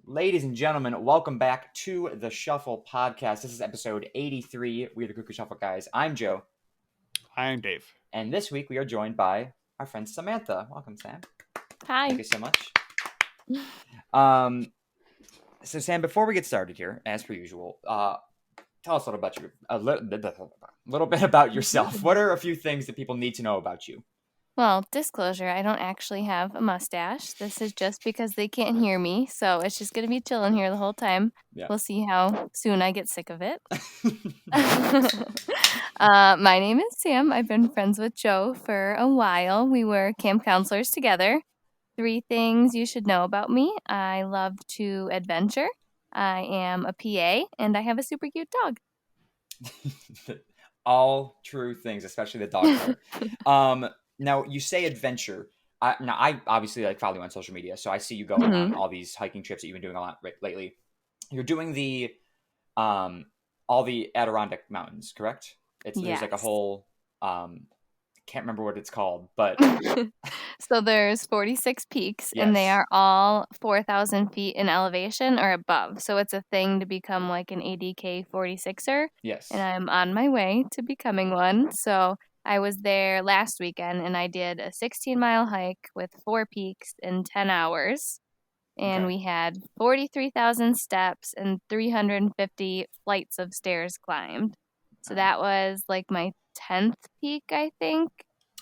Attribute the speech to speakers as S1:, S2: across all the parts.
S1: Ladies and gentlemen, welcome back to the Shuffle Podcast. This is episode 83. We are the Cuckoo Shuffle guys. I'm Joe.
S2: Hi, I'm Dave.
S1: And this week we are joined by our friend Samantha. Welcome, Sam.
S3: Hi.
S1: Thank you so much. So Sam, before we get started here, as per usual, tell us a little bit about yourself. What are a few things that people need to know about you?
S3: Well, disclosure, I don't actually have a mustache. This is just because they can't hear me, so it's just going to be chilling here the whole time.
S1: Yeah.
S3: We'll see how soon I get sick of it. My name is Sam. I've been friends with Joe for a while. We were camp counselors together. 3 things you should know about me. I love to adventure. I am a PA, and I have a super cute dog.
S1: All true things, especially the dog part. Now, you say adventure. I obviously follow you on social media, so I see you going on all these hiking trips that you've been doing a lot lately. You're doing all the Adirondack Mountains, correct? There's like a whole can't remember what it's called, but
S3: so there's 46 peaks,
S1: yes.
S3: and they are all 4,000 feet in elevation or above. So it's a thing to become like an ADK 46er.
S1: Yes,
S3: and I'm on my way to becoming one. So I was there last weekend, and I did a 16-mile hike with 4 peaks in 10 hours. And we had 43,000 steps and 350 flights of stairs climbed. So that was like my 10th peak, I think.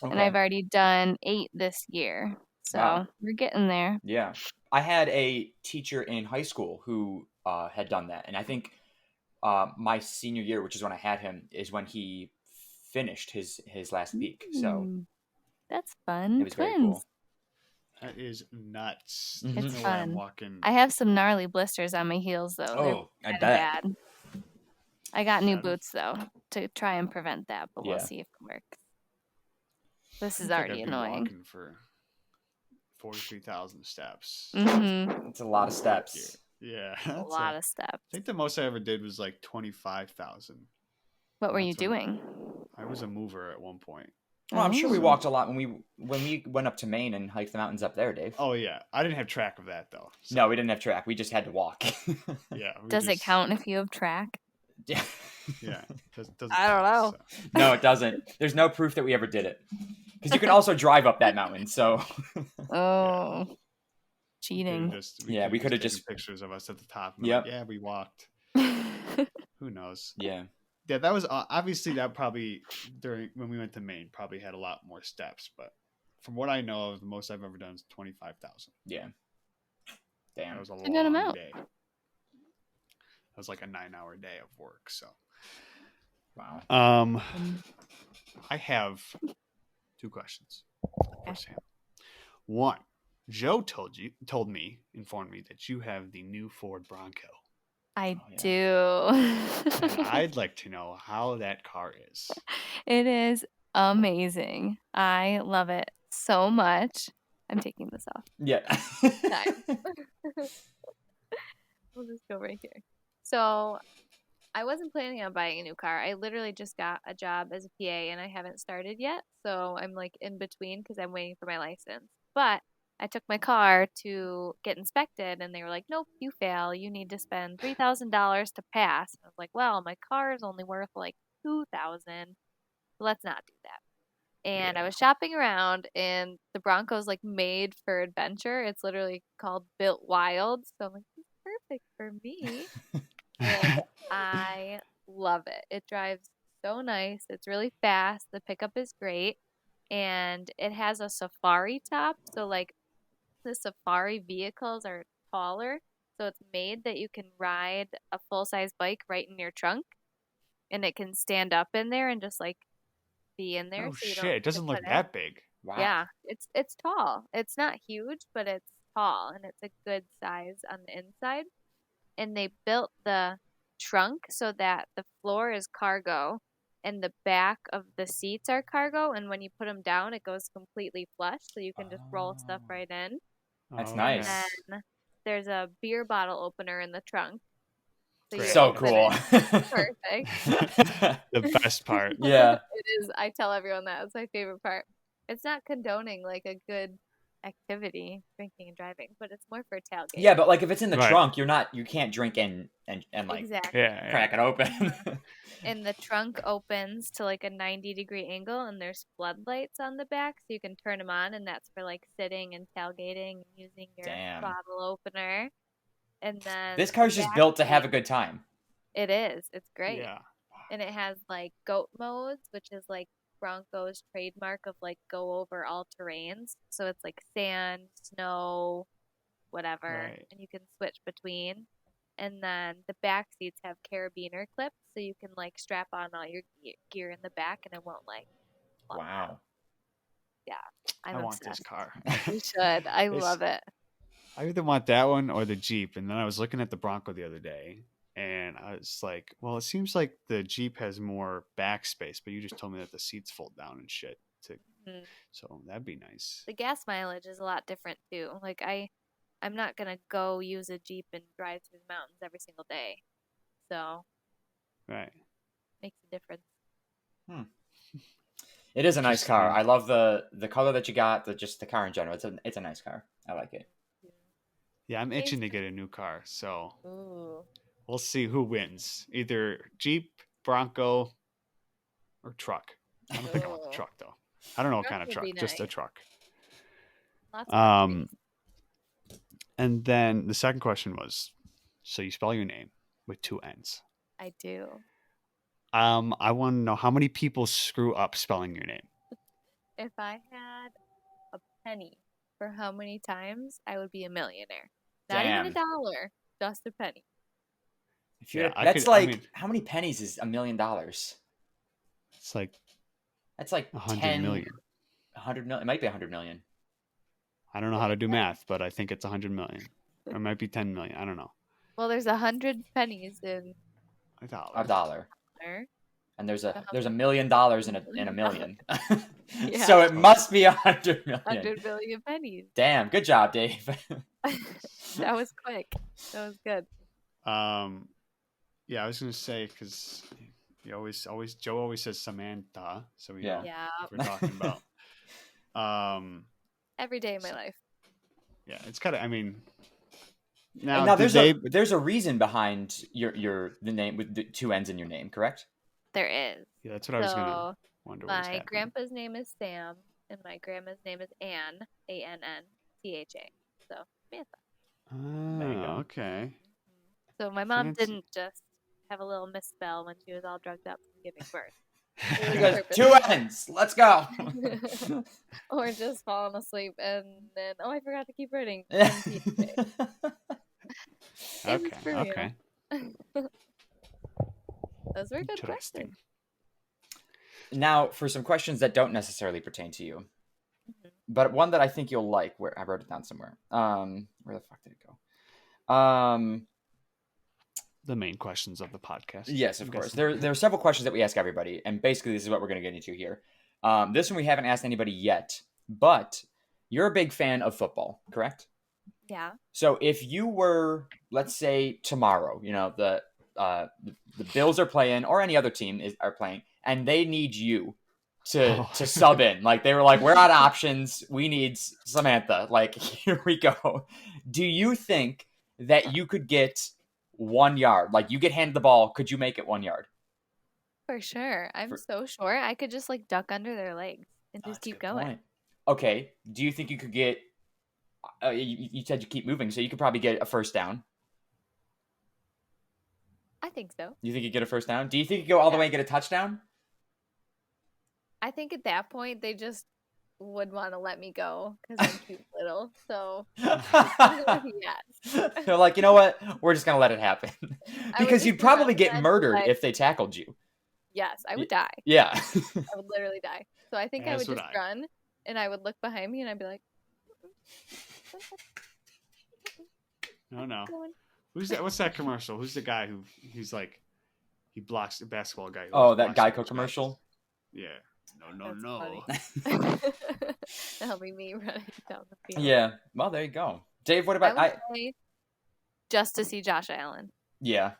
S3: Okay. And I've already done 8 this year. So we're getting there.
S1: Yeah. I had a teacher in high school who had done that. And I think my senior year, which is when I had him, is when he finished his last peak. So
S3: that's fun.
S1: It was very cool.
S2: That is nuts.
S3: It's fun. I have some gnarly blisters on my heels, though.
S1: Oh, I bet.
S3: Bad. I got new boots, though, to try and prevent that, but we'll see if it works. This is already annoying.
S2: Walking for 43,000 steps.
S3: Mm-hmm.
S1: It's a lot of steps.
S2: Yeah.
S3: A lot of steps.
S2: I think the most I ever did was like 25,000.
S3: What were you doing?
S2: I was a mover at one point.
S1: Well, I'm sure we walked a lot when we went up to Maine and hiked the mountains up there, Dave.
S2: Oh, yeah. I didn't have track of that, though.
S1: So. No, we didn't have track. We just had to walk.
S2: Yeah.
S3: Does it count if you have track?
S1: Yeah.
S2: Yeah.
S3: I don't know.
S1: So. No, it doesn't. There's no proof that we ever did it. Because you can also drive up that mountain, so.
S3: Oh. Cheating.
S2: We could have just pictures of us at the top.
S1: Yeah.
S2: Like, yeah, we walked. Who knows?
S1: Yeah.
S2: Yeah, that was obviously that probably when we went to Maine probably had a lot more steps, but from what I know of, the most I've ever done is 25,000.
S1: Yeah. Damn.
S2: That was a
S3: long
S2: day. That was like a 9-hour day of work. So,
S1: wow.
S2: I have 2 questions for Sam. One, Joe informed me that you have the new Ford Bronco.
S3: I do.
S2: And I'd like to know how that car is.
S3: It is amazing. I love it so much. I'm taking this off.
S1: Yeah.
S3: We'll just go right here. So I wasn't planning on buying a new car. I literally just got a job as a PA and I haven't started yet. So I'm like in between because I'm waiting for my license. But I took my car to get inspected, and they were like, nope, you fail. You need to spend $3,000 to pass. And I was like, well, my car is only worth like $2,000. So let's not do that. And I was shopping around, and the Bronco's like made for adventure. It's literally called Built Wild. So I'm like, it's perfect for me. And I love it. It drives so nice. It's really fast. The pickup is great. And it has a safari top. So like, the safari vehicles are taller, so it's made that you can ride a full-size bike right in your trunk, and it can stand up in there and just like be in there.
S2: Oh so shit! It doesn't look that big.
S3: Wow. Yeah, it's tall. It's not huge, but it's tall, and it's a good size on the inside. And they built the trunk so that the floor is cargo, and the back of the seats are cargo. And when you put them down, it goes completely flush, so you can just roll stuff right in.
S1: That's nice.
S3: And then there's a beer bottle opener in the trunk.
S1: So cool.
S3: Perfect.
S2: The best part.
S1: Yeah.
S3: It is. I tell everyone that. It's my favorite part. It's not condoning like a good activity, drinking and driving, but it's more for tailgate.
S1: Yeah, but like if it's in the
S2: Right.
S1: trunk, you can't drink and like
S3: Exactly.
S2: Yeah.
S1: crack it open.
S3: And the trunk opens to like a 90-degree angle, and there's floodlights on the back, so you can turn them on, and that's for like sitting and tailgating and using your
S1: Damn.
S3: bottle opener. And then
S1: This car's
S3: the
S1: just
S3: back
S1: built to have a
S3: seat-
S1: good time.
S3: It is. It's great.
S2: Yeah.
S3: And it has like goat modes, which is like Bronco's trademark of like go over all terrains. So it's like sand, snow, whatever,
S2: Right.
S3: and you can switch between. And then the back seats have carabiner clips, so you can like strap on all your gear in the back, and it won't like. Fall
S1: Wow.
S3: out. Yeah, I'm
S2: I want
S3: obsessed.
S2: this car.
S3: You should. I
S2: It's-
S3: love it.
S2: I either want that one or the Jeep. And then I was looking at the Bronco the other day, and I was like, well, it seems like the Jeep has more backspace, but you just told me that the seats fold down and shit.
S3: Mhm.
S2: So that'd be nice.
S3: The gas mileage is a lot different too. Like I'm not gonna go use a Jeep and drive through the mountains every single day, so
S2: Right.
S3: makes a difference.
S1: It is a nice
S2: Just,
S1: car.
S2: I mean-
S1: I love the color that you got. Just the car in general. It's a nice car. I like it.
S2: Yeah, I'm itching to get a new car. So
S3: Ooh.
S2: we'll see who wins. Either Jeep, Bronco, or truck. I don't think I want the
S3: Ooh.
S2: truck though. I don't know what
S3: Truck
S2: kind of
S3: would
S2: truck.
S3: be
S2: Just a
S3: nice.
S2: truck.
S3: Lots of
S2: Um, and then the second question was, so you spell your name with two N's.
S3: I do.
S2: I want to know how many people screw up spelling your name.
S3: If I had a penny for how many times, I would be a millionaire. Not even
S1: Damn.
S3: a dollar, just a penny.
S1: If you're,
S2: Yeah, I
S1: that's
S2: could- I
S1: like
S2: mean-
S1: how many pennies is $1 million? That's
S2: It's like
S1: like
S2: 100
S1: 10
S2: million.
S1: 100 million. It might be 100 million.
S2: I don't know how to do math, but I think it's 100 million. Or it might be 10 million. I don't know.
S3: Well, there's 100 pennies in
S2: A dollar.
S1: A dollar.
S3: there.
S1: And there's
S3: So
S1: a
S3: how
S1: $1
S3: many-
S1: million in a million.
S3: Yeah.
S1: So it must be 100 million.
S3: 100 billion pennies.
S1: Damn, good job, Dave.
S3: That was quick. That was good.
S2: Yeah, I was gonna say because you always Joe always says Samantha, so we
S1: Yeah.
S2: know
S3: Yeah.
S2: what we're talking about.
S3: Every day of my life.
S2: Yeah, it's kind of. I mean,
S1: Now,
S2: now, did
S1: there's a reason behind the name with the two N's in your name, correct?
S3: There is.
S2: Yeah, that's what I was gonna
S3: So
S2: wonder. What was
S3: my
S2: happening.
S3: grandpa's name is Sam, and my grandma's name is Ann, Anntha. So Samantha.
S1: There you go.
S2: Oh, okay.
S3: So my mom
S2: Fancy.
S3: didn't just have a little misspell when she was all drugged up from giving birth.
S1: He goes, two N's. Let's go.
S3: Or just falling asleep and then, oh, I forgot to keep writing.
S2: Okay.
S3: for real.
S2: Okay.
S3: Those were good
S2: Interesting.
S3: questions.
S1: Now, for some questions that don't necessarily pertain to you,
S3: Mhm.
S1: but one that I think you'll like. Where I wrote it down somewhere. Where the fuck did it go?
S2: The main questions of the podcast.
S1: Yes,
S2: I'm
S1: of course.
S2: guessing.
S1: There are several questions that we ask everybody, and basically this is what we're going to get into here. This one we haven't asked anybody yet, but you're a big fan of football, correct?
S3: Yeah.
S1: So if you were, let's say tomorrow, the Bills are playing, or any other team are playing, and they need you to sub in. Like they were like, we're out of options. We need Samantha. Like here we go. Do you think that you could get 1 yard? Like you get handed the ball, could you make it 1 yard?
S3: For sure. I'm
S1: For-
S3: so sure. I could just like duck under their legs and
S1: Oh,
S3: just
S1: that's a
S3: keep
S1: good
S3: going.
S1: point. Okay. Do you think you could get? You said you keep moving, so you could probably get a first down.
S3: I think so.
S1: You think you get a first down? Do you think you go all the
S3: Yeah.
S1: way and get a touchdown?
S3: I think at that point they just would want to let me go because I'm cute little. So yes.
S1: They're like, you know what? We're just gonna let it happen
S3: would
S1: because
S3: just
S1: you'd
S3: be
S1: probably
S3: running
S1: get
S3: and
S1: murdered
S3: like-
S1: if they tackled you.
S3: Yes, I would die.
S1: Yeah.
S3: I would literally die. So I think I
S2: As
S3: would
S2: would
S3: just
S2: I.
S3: run and I would look behind me and I'd be like,
S2: No.
S3: going.
S2: Who's that? What's that commercial? Who's the guy he's like he blocks the basketball guy? who
S1: Oh,
S2: always
S1: that
S2: blocks
S1: Geico
S2: people's
S1: commercial.
S2: backs? Yeah. No.
S3: That's funny. That'll be me running down the field.
S1: Yeah. Well, there you go. Dave, what
S3: I
S1: about
S3: would say just to see Josh Allen.
S1: Yeah.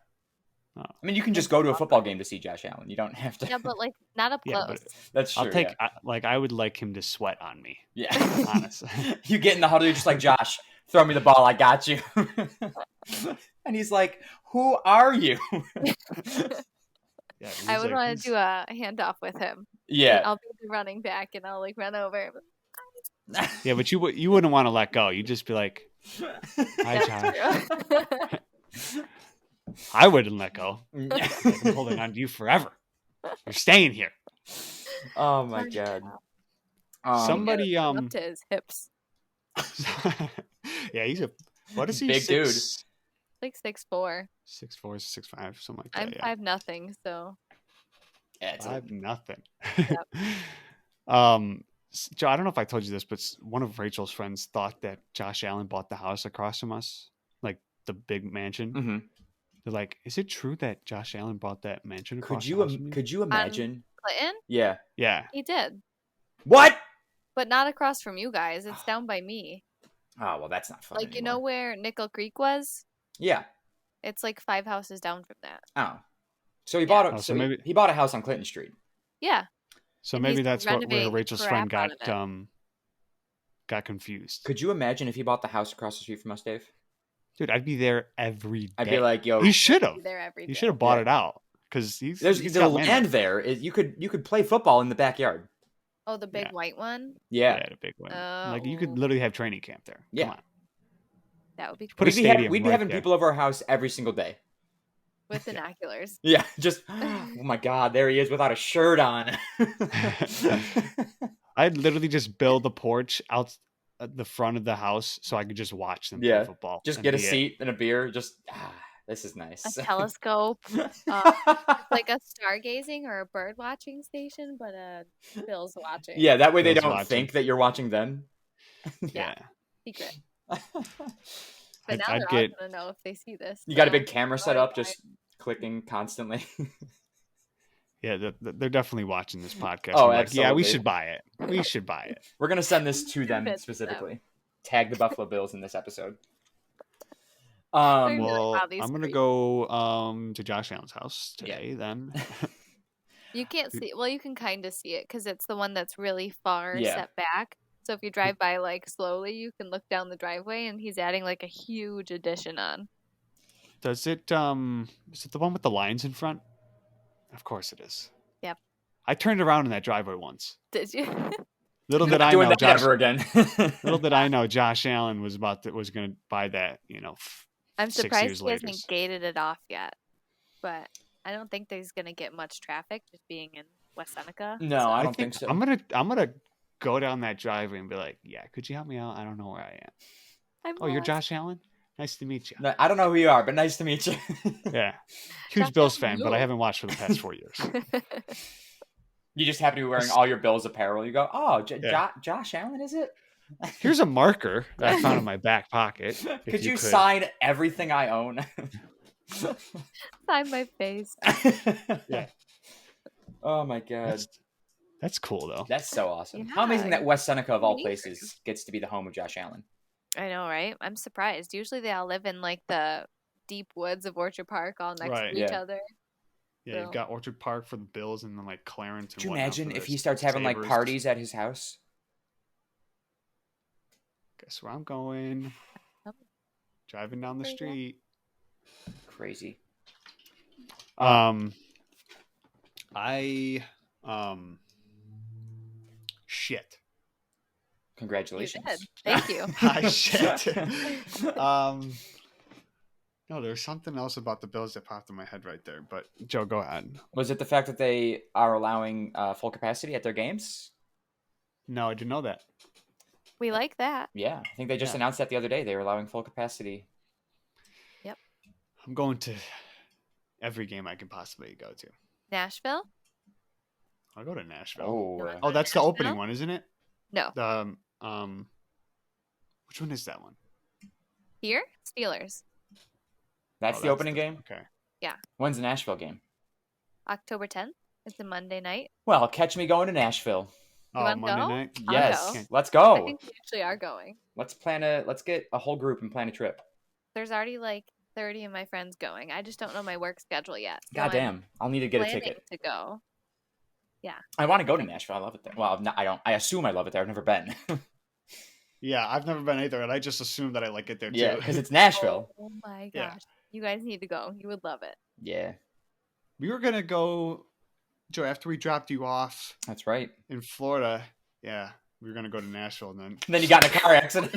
S1: I mean, you can just go to a football game to see Josh Allen. You don't have to.
S3: Yeah, but like not up
S2: Yeah,
S3: close.
S2: but
S1: That's true.
S2: I'll take I would like him to sweat on me.
S1: Yeah.
S2: Honestly.
S1: You get in the huddle, you're just like, Josh, throw me the ball. I got you. And he's like, who are you?
S2: Yeah,
S3: I would want to do a handoff with him.
S1: Yeah.
S3: I'll be the running back and I'll like run over.
S2: Yeah, but you wouldn't want to let go. You'd just be like, "Hi, Josh." I wouldn't let go. Like, I'm holding on to you forever. You're staying here.
S1: Oh my god.
S2: Somebody
S3: up to his hips.
S2: Yeah, he's what is he?
S1: Big dude.
S3: Like 6'4".
S2: 6'4", 6'5", something like
S3: I'm
S2: that. Yeah.
S3: 5'0", so
S1: Yeah, it's
S2: 5'0".
S3: Yep.
S2: Joe, I don't know if I told you this, but one of Rachel's friends thought that Josh Allen bought the house across from us, like the big mansion.
S1: Mm-hmm.
S2: They're like, "Is it true that Josh Allen bought that mansion across?"
S1: Could you imagine?
S3: Clinton,
S1: Yeah.
S2: Yeah.
S3: he did,
S1: What?
S3: but not across from you guys. It's down by me.
S1: Oh well, that's not fun.
S3: Like, you
S1: anymore.
S3: know where Nickel Creek was?
S1: Yeah.
S3: It's like 5 houses down from that.
S1: Oh. So he
S3: Yeah.
S1: bought a
S2: Oh,
S1: so
S2: so maybe-
S1: he bought a house on Clinton Street.
S3: Yeah.
S2: So
S3: And
S2: maybe
S3: he's
S2: that's where
S3: renovating the
S2: Rachel's
S3: crap
S2: friend
S3: out of it.
S2: got confused.
S1: Could you imagine if he bought the house across the street from us, Dave?
S2: Dude, I'd be there every day.
S1: I'd be like, yo,
S2: he should have.
S3: Be there every
S2: He
S3: day.
S2: should have bought
S1: Yeah.
S2: it out because he's
S1: there's
S2: got
S1: land there. You could play football in the backyard.
S3: Oh, the big
S2: Yeah.
S3: white one?
S1: Yeah.
S2: a big one.
S3: Oh.
S2: Like you could literally have training camp there.
S1: Yeah.
S2: Come on.
S3: That would be
S2: Put
S3: cool.
S2: a stadium
S1: We'd be
S2: right
S1: having
S2: there.
S1: people over our house every single day.
S3: With binoculars.
S1: Yeah, just oh my god, there he is without a shirt on.
S2: I'd literally just build a porch out at the front of the house so I could just watch them
S1: Yeah.
S2: play football.
S1: Just
S2: and
S1: get a
S2: be it.
S1: seat and a beer. Just this is nice.
S3: A telescope. Like a stargazing or a bird watching station, but Bill's watching.
S1: Yeah, that way they
S2: Bill's
S1: don't
S2: watching.
S1: think that you're watching them.
S2: Yeah.
S3: Secret. But now
S2: I'd
S3: they're
S2: get-
S3: all gonna know if they see this.
S1: You got a
S3: so-
S1: big camera set up, just clicking constantly.
S2: Yeah, they're definitely watching this podcast.
S1: Oh,
S2: They're like, yeah, we
S1: absolutely.
S2: should buy it. We should buy it.
S1: We're gonna send this to them
S3: Convince
S1: specifically. Tag the Buffalo Bills in this episode.
S3: They're gonna be like,
S2: Well,
S3: wow, these
S2: I'm gonna
S3: freaks.
S2: go to Josh Allen's house today. Then
S3: You can't see. Well, you can kind of see it because it's the one that's really far
S1: Yeah.
S3: set back. So if you drive by like slowly, you can look down the driveway, and he's adding like a huge addition on.
S2: does it? Is it the one with the lines in front? Of course it is.
S3: Yep.
S2: I turned around in that driveway once.
S3: Did you?
S2: Little
S1: Not
S2: did I
S1: doing
S2: know,
S1: that
S2: Josh.
S1: ever again.
S2: Little did I know, Josh Allen was going to buy that.
S3: I'm
S2: 6
S3: surprised
S2: years
S3: he
S2: later.
S3: hasn't gated it off yet. But I don't think there's gonna get much traffic just being in West Seneca.
S1: No,
S3: so-
S1: I don't think so.
S2: I'm gonna go down that driveway and be like, yeah, could you help me out? I don't know where I am.
S3: I'm
S2: Oh, you're
S3: lost.
S2: Josh Allen? Nice to meet you.
S1: No, I don't know who you are, but nice to meet you.
S2: Yeah. Huge
S3: Josh
S2: Bills
S3: Allen,
S2: fan, but I
S3: who?
S2: haven't watched for the past 4 years.
S1: You just happen to be wearing all your Bills apparel. You go, oh,
S2: Yeah.
S1: Josh Allen, is it?
S2: Here's a marker that I found in my back pocket. if
S1: Could you
S2: could.
S1: sign everything I own?
S3: Sign my face.
S2: Yeah.
S1: Oh my god.
S2: That's cool though.
S1: That's so awesome. How amazing
S3: Yeah.
S1: that West Seneca, of all
S3: Me
S1: places, gets to be the home of Josh Allen.
S3: I know, right? I'm surprised. Usually they all live in like the deep woods of Orchard Park, all next
S2: Right.
S3: to each
S1: Yeah.
S3: other.
S2: Yeah, you've got Orchard Park for the Bills and then like Clarence and
S1: Could you
S2: whatnot
S1: imagine
S2: for
S1: if
S2: the
S1: he starts having like
S2: Sabres.
S1: parties at his house?
S2: Guess where I'm going?
S3: Oh.
S2: Driving down the
S3: There you go.
S2: street.
S1: Crazy.
S2: Shit.
S3: You
S1: Congratulations.
S3: did. Thank you.
S2: I shit. No, there's something else about the Bills that popped in my head right there. But Joe, go ahead.
S1: Was it the fact that they are allowing full capacity at their games?
S2: No, I didn't know that.
S3: We like that.
S1: Yeah, I think they just
S2: Yeah.
S1: announced that the other day. They were allowing full capacity.
S2: I'm going to every game I can possibly go to.
S3: Nashville?
S2: I'll go to Nashville.
S1: Oh,
S2: Oh, that's the opening
S3: Nashville?
S2: one, isn't it?
S3: No.
S2: The which one is that one?
S3: Here? Steelers.
S1: that's
S2: Oh,
S1: the opening game.
S2: Okay.
S1: When's the Nashville game?
S3: October 10th. It's a Monday night.
S1: Well, catch me going to Nashville.
S2: Oh,
S3: wanna
S2: Monday
S3: go?
S2: night.
S3: I'll
S1: Yes,
S3: go.
S1: let's
S3: I
S1: go.
S3: think we actually are going.
S1: Let's get a whole group and plan a trip.
S3: There's already like 30 of my friends going. I just don't know my work schedule yet. So
S1: God damn. I'll need to get a
S3: planning
S1: ticket.
S3: to go. Yeah.
S1: I want to go to Nashville. I love it there. Well, I don't. I assume I love it there. I've never been.
S2: Yeah, I've never been either, and I just assume that I like it there too.
S1: Yeah, because it's Nashville.
S3: Oh my gosh.
S2: Yeah.
S3: You guys need to go. You would love it.
S1: Yeah,
S2: We were gonna go, Joe, after we dropped you off
S1: that's right.
S2: in Florida. Yeah, we were gonna go to Nashville, and
S1: And then you got in a car accident.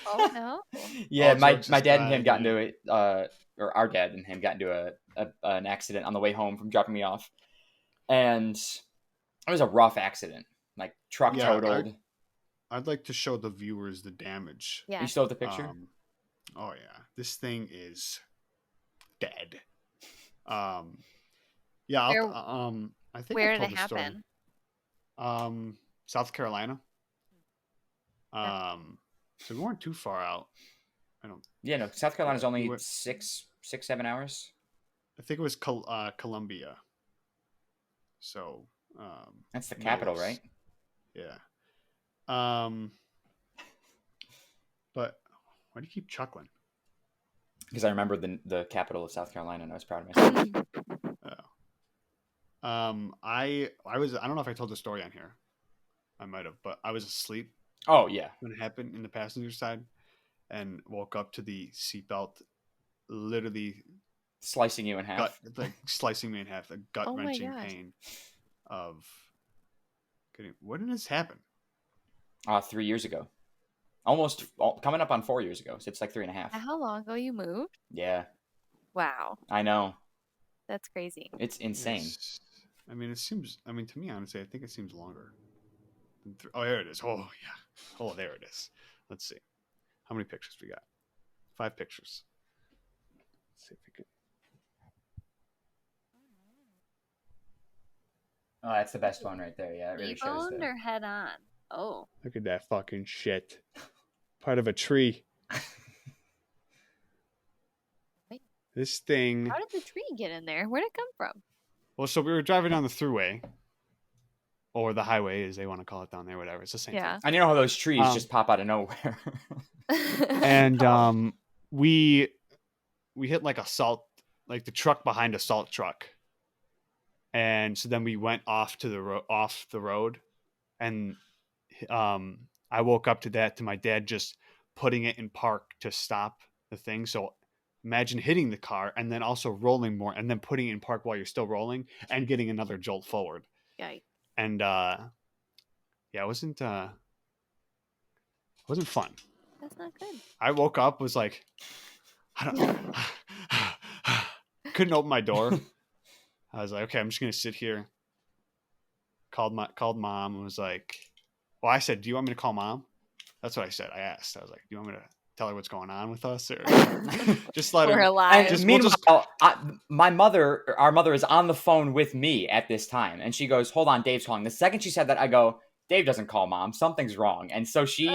S3: Oh no.
S1: Yeah,
S2: All
S1: my
S2: jokes
S1: dad and
S2: aside,
S1: him got into it, or our dad and him got into an accident on the way home from dropping me off, and it was a rough accident. Like truck
S2: Yeah,
S1: totaled.
S2: I'd like to show the viewers the damage.
S3: Yeah.
S1: You still have the picture?
S2: Oh yeah, this thing is dead. Yeah, I think
S3: Where
S2: I
S3: did
S2: told
S3: it
S2: the story.
S3: happen?
S2: South Carolina. So we weren't too far out.
S1: Yeah, no. South Carolina's only
S2: We went-
S1: 7 hours.
S2: I think it was Columbia. So
S1: That's the capital, right?
S2: Yeah. But why do you keep chuckling?
S1: Because I remember the capital of South Carolina, and I was proud of myself.
S2: I don't know if I told the story on here. I might have, but I was asleep
S1: Oh yeah.
S2: when it happened in the passenger side, and woke up to the seatbelt literally
S1: Slicing you in half.
S2: like slicing me in half. The gut wrenching
S3: gosh.
S2: pain of getting. When did this happen?
S1: 3 years ago. Coming up on 4 years ago. So it's like 3.5.
S3: How long ago you moved?
S1: Yeah,
S3: Wow.
S1: I know.
S3: That's crazy.
S1: It's insane.
S2: I mean, it seems. I mean, to me, honestly, I think it seems longer. Oh, there it is. Oh, yeah. Oh, there it is. Let's see. How many pictures we got? 5 pictures. Let's see if we can.
S1: Oh, that's the best one right there. Yeah, it really shows
S3: T-boned or head on? Oh.
S2: Look at that fucking shit. Part of a tree.
S3: Wait.
S2: This thing.
S3: How did the tree get in there? Where'd it come from?
S2: Well, so we were driving down the throughway, or the highway, as they want to call it down there. Whatever, it's the same
S3: Yeah.
S2: thing.
S1: And you know how those trees just pop out of nowhere.
S2: And we hit like the truck behind a salt truck, and so then we went off the road, and I woke up to my dad just putting it in park to stop the thing. So imagine hitting the car and then also rolling more, and then putting it in park while you're still rolling and getting another jolt forward.
S3: Yikes.
S2: And yeah, it wasn't fun.
S3: That's not good.
S2: I woke up, was like, I don't couldn't open my door. I was like, okay, I'm just gonna sit here. Called mom and was like, well, I said, do you want me to call mom? That's what I said. I asked. I was like, do you want me to tell her what's going on with us, or just let
S3: We're
S2: her?
S3: alive.
S2: Just-
S1: Meanwhile, our mother is on the phone with me at this time, and she goes, "Hold on, Dave's calling." The second she said that, I go, "Dave doesn't call mom. Something's wrong." And so she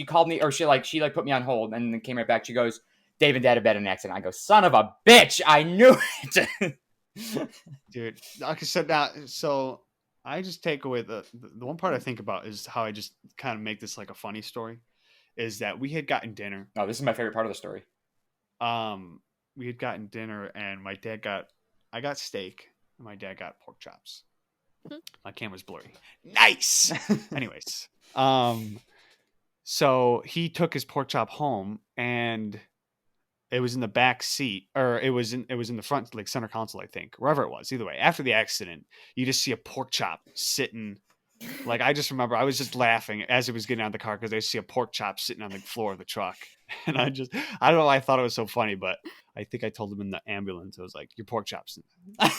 S1: called me, or she put me on hold, and then came right back. She goes, "Dave and Dad have been in an accident." I go, "Son of a bitch! I knew it."
S2: Dude, like I said, now, so I just take away the one part I think about is how I just kind of make this like a funny story. Is that we had gotten dinner.
S1: Oh, this is my favorite part of the story.
S2: We had gotten dinner, and I got steak, and my dad got pork chops. My camera's blurry. Nice. Anyways, so he took his pork chop home, and it was in the back seat, or it was in the front, like center console, I think, wherever it was. Either way, after the accident, you just see a pork chop sitting. Like, I just remember I was just laughing as it was getting out of the car because I see a pork chop sitting on the floor of the truck. And I don't know why I thought it was so funny, but I think I told him in the ambulance, I was like, your pork chops.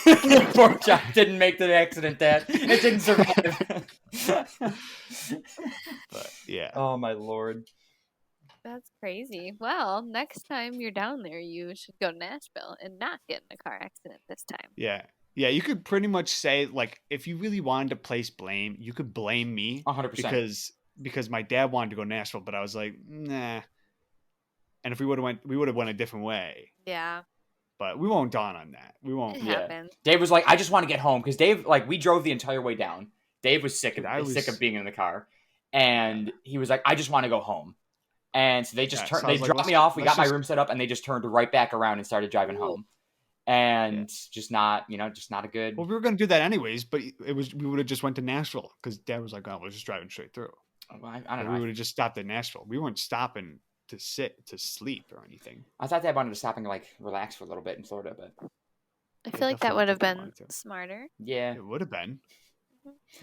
S1: Your pork chop didn't make the accident, Dad. It didn't survive.
S2: But yeah.
S1: Oh, my Lord.
S3: That's crazy. Well, next time you're down there, you should go to Nashville and not get in a car accident this time.
S2: Yeah. Yeah, you could pretty much say, like, if you really wanted to place blame, you could blame me
S1: 100%.
S2: because my dad wanted to go to Nashville, but I was like, nah. And if we would have went a different way.
S3: Yeah.
S2: But we won't dawn on that. We won't.
S3: It happens.
S1: Dave was like, I just want to get home, because Dave, like, we drove the entire way down. Dave was sick of being in the car, and he was like, I just want to go home. And so they just
S2: so
S1: they
S2: I was like,
S1: dropped me off. We got my
S2: just-
S1: room set up, and they just turned right back around and started driving home. And just not a good.
S2: Well, we were going to do that anyways, but we would have just went to Nashville because Dad was like, "Oh, we're just driving straight through."
S1: I don't know.
S2: We would have just stopped at Nashville. We weren't stopping to sleep or anything.
S1: I thought Dad wanted to stop and like relax for a little bit in Florida, but
S3: I feel like that
S2: definitely
S3: would have
S2: think he
S3: been
S2: wanted to.
S3: smarter.
S1: yeah.
S2: It would have been.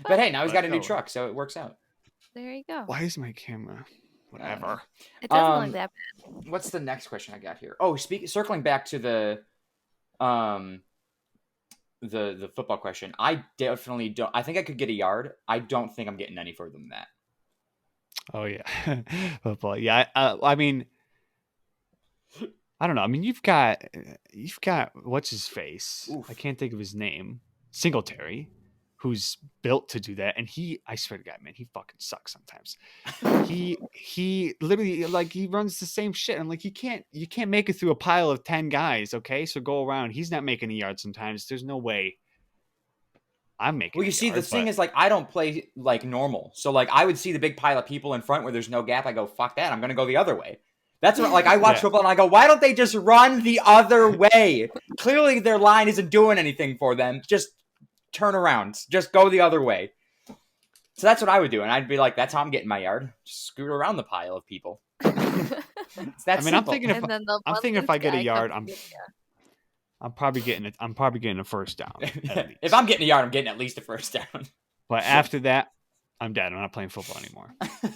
S1: But hey, now he's got a
S2: But
S1: new
S2: no.
S1: truck, so it works out.
S3: There you go.
S2: Why is my camera? Whatever.
S3: It doesn't look that bad.
S1: What's the next question I got here? Oh, circling back to the football question. I definitely don't. I think I could get a yard. I don't think I'm getting any further than that.
S2: Oh yeah, football. Yeah, I mean, I don't know. I mean, you've got what's his face?
S1: Oof.
S2: I can't think of his name. Singletary, who's built to do that, and I swear to God, man, he fucking sucks sometimes. he literally like he runs the same shit. I'm like, you can't make it through a pile of 10 guys. Okay, so go around. He's not making a yard sometimes. There's no way. I'm making.
S1: Well, you see, the thing is, like, I don't play like normal, so like I would see the big pile of people in front where there's no gap. I go, fuck that. I'm gonna go the other way. That's what, like, I watch football and I go, why don't they just run the other way? Clearly, their line isn't doing anything for them. Just turn around. Just go the other way. So that's what I would do, and I'd be like, that's how I'm getting my yard. Just scoot around the pile of people. It's that simple.
S2: I'm thinking if I get a yard, I'm probably getting it. I'm probably getting a first down.
S1: If I'm getting a yard, I'm getting at least a first down.
S2: But after that, I'm dead. I'm not playing football anymore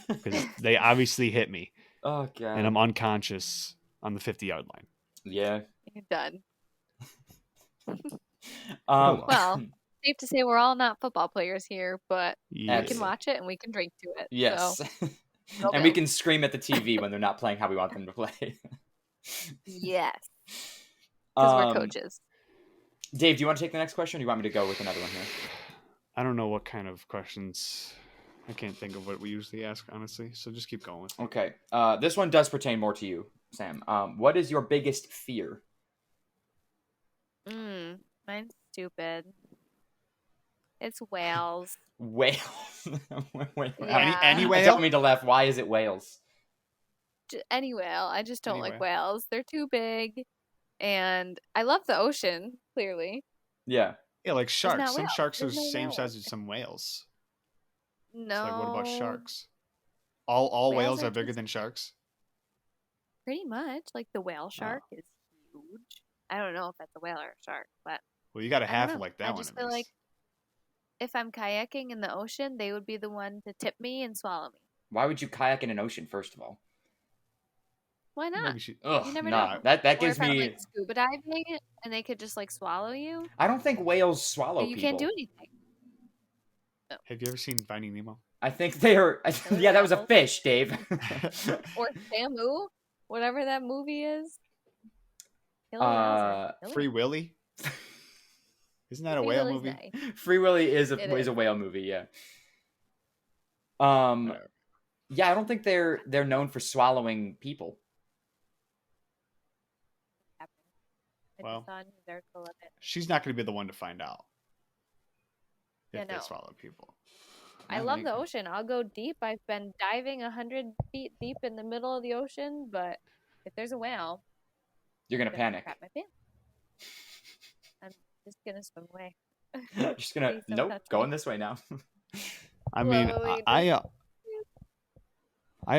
S2: because they obviously hit me.
S1: Oh god!
S2: And I'm unconscious on the 50-yard line.
S1: Yeah,
S3: you're done.
S1: Well,
S3: safe to say we're all not football players here, but
S2: yes.
S3: we can watch it and we can drink to it.
S1: Yes,
S3: so.
S1: And we can scream at the TV when they're not playing how we want them to play.
S3: Yes. Because we're coaches.
S1: Dave, do you want to take the next question, or do you want me to go with another one here?
S2: I don't know what kind of questions. I can't think of what we usually ask, honestly. So just keep going with it.
S1: Okay. This one does pertain more to you, Sam. What is your biggest fear?
S3: Mine's stupid. It's whales.
S1: Whales?
S3: Yeah.
S2: Any whale?
S1: I don't mean to laugh. Why is it whales?
S3: Any whale. I just don't like whales. They're too big. And I love the ocean, clearly.
S1: Yeah.
S2: Yeah, like sharks. Some
S3: whales.
S2: sharks are the
S3: No
S2: same
S3: whales.
S2: size as some whales.
S3: No.
S2: So like, what about sharks? All whales are bigger
S3: just
S2: than sharks?
S3: pretty much. Like the whale shark is huge. I don't know if that's a whale or a shark, but
S2: Well, you got to have
S3: know.
S2: like that
S3: I
S2: one.
S3: just feel like if I'm kayaking in the ocean, they would be the one to tip me and swallow me.
S1: Why would you kayak in an ocean, first of all?
S3: Why not?
S1: Ugh,
S3: You never
S1: nah.
S3: know.
S1: That
S3: Or
S1: gives
S3: if I'm,
S1: me.
S3: like, scuba diving and they could just like swallow you.
S1: I don't think whales swallow
S3: You
S1: people.
S3: can't do anything.
S2: Have you ever seen Finding Nemo?
S1: I think they are. Yeah, that was a fish, Dave.
S3: Or Samu, whatever that movie is.
S2: Free Willy? Isn't that a whale movie?
S3: Nice.
S1: Free Willy is a whale movie, yeah. Yeah, I don't think they're known for swallowing people.
S2: Well, she's not going to be the one to find out if they swallow people.
S3: I love the ocean. I'll go deep. I've been diving 100 feet deep in the middle of the ocean, but if there's a whale,
S1: you're gonna panic.
S3: Crap my pants. I'm just gonna swim away.
S1: Just gonna going this way now.
S2: I mean, I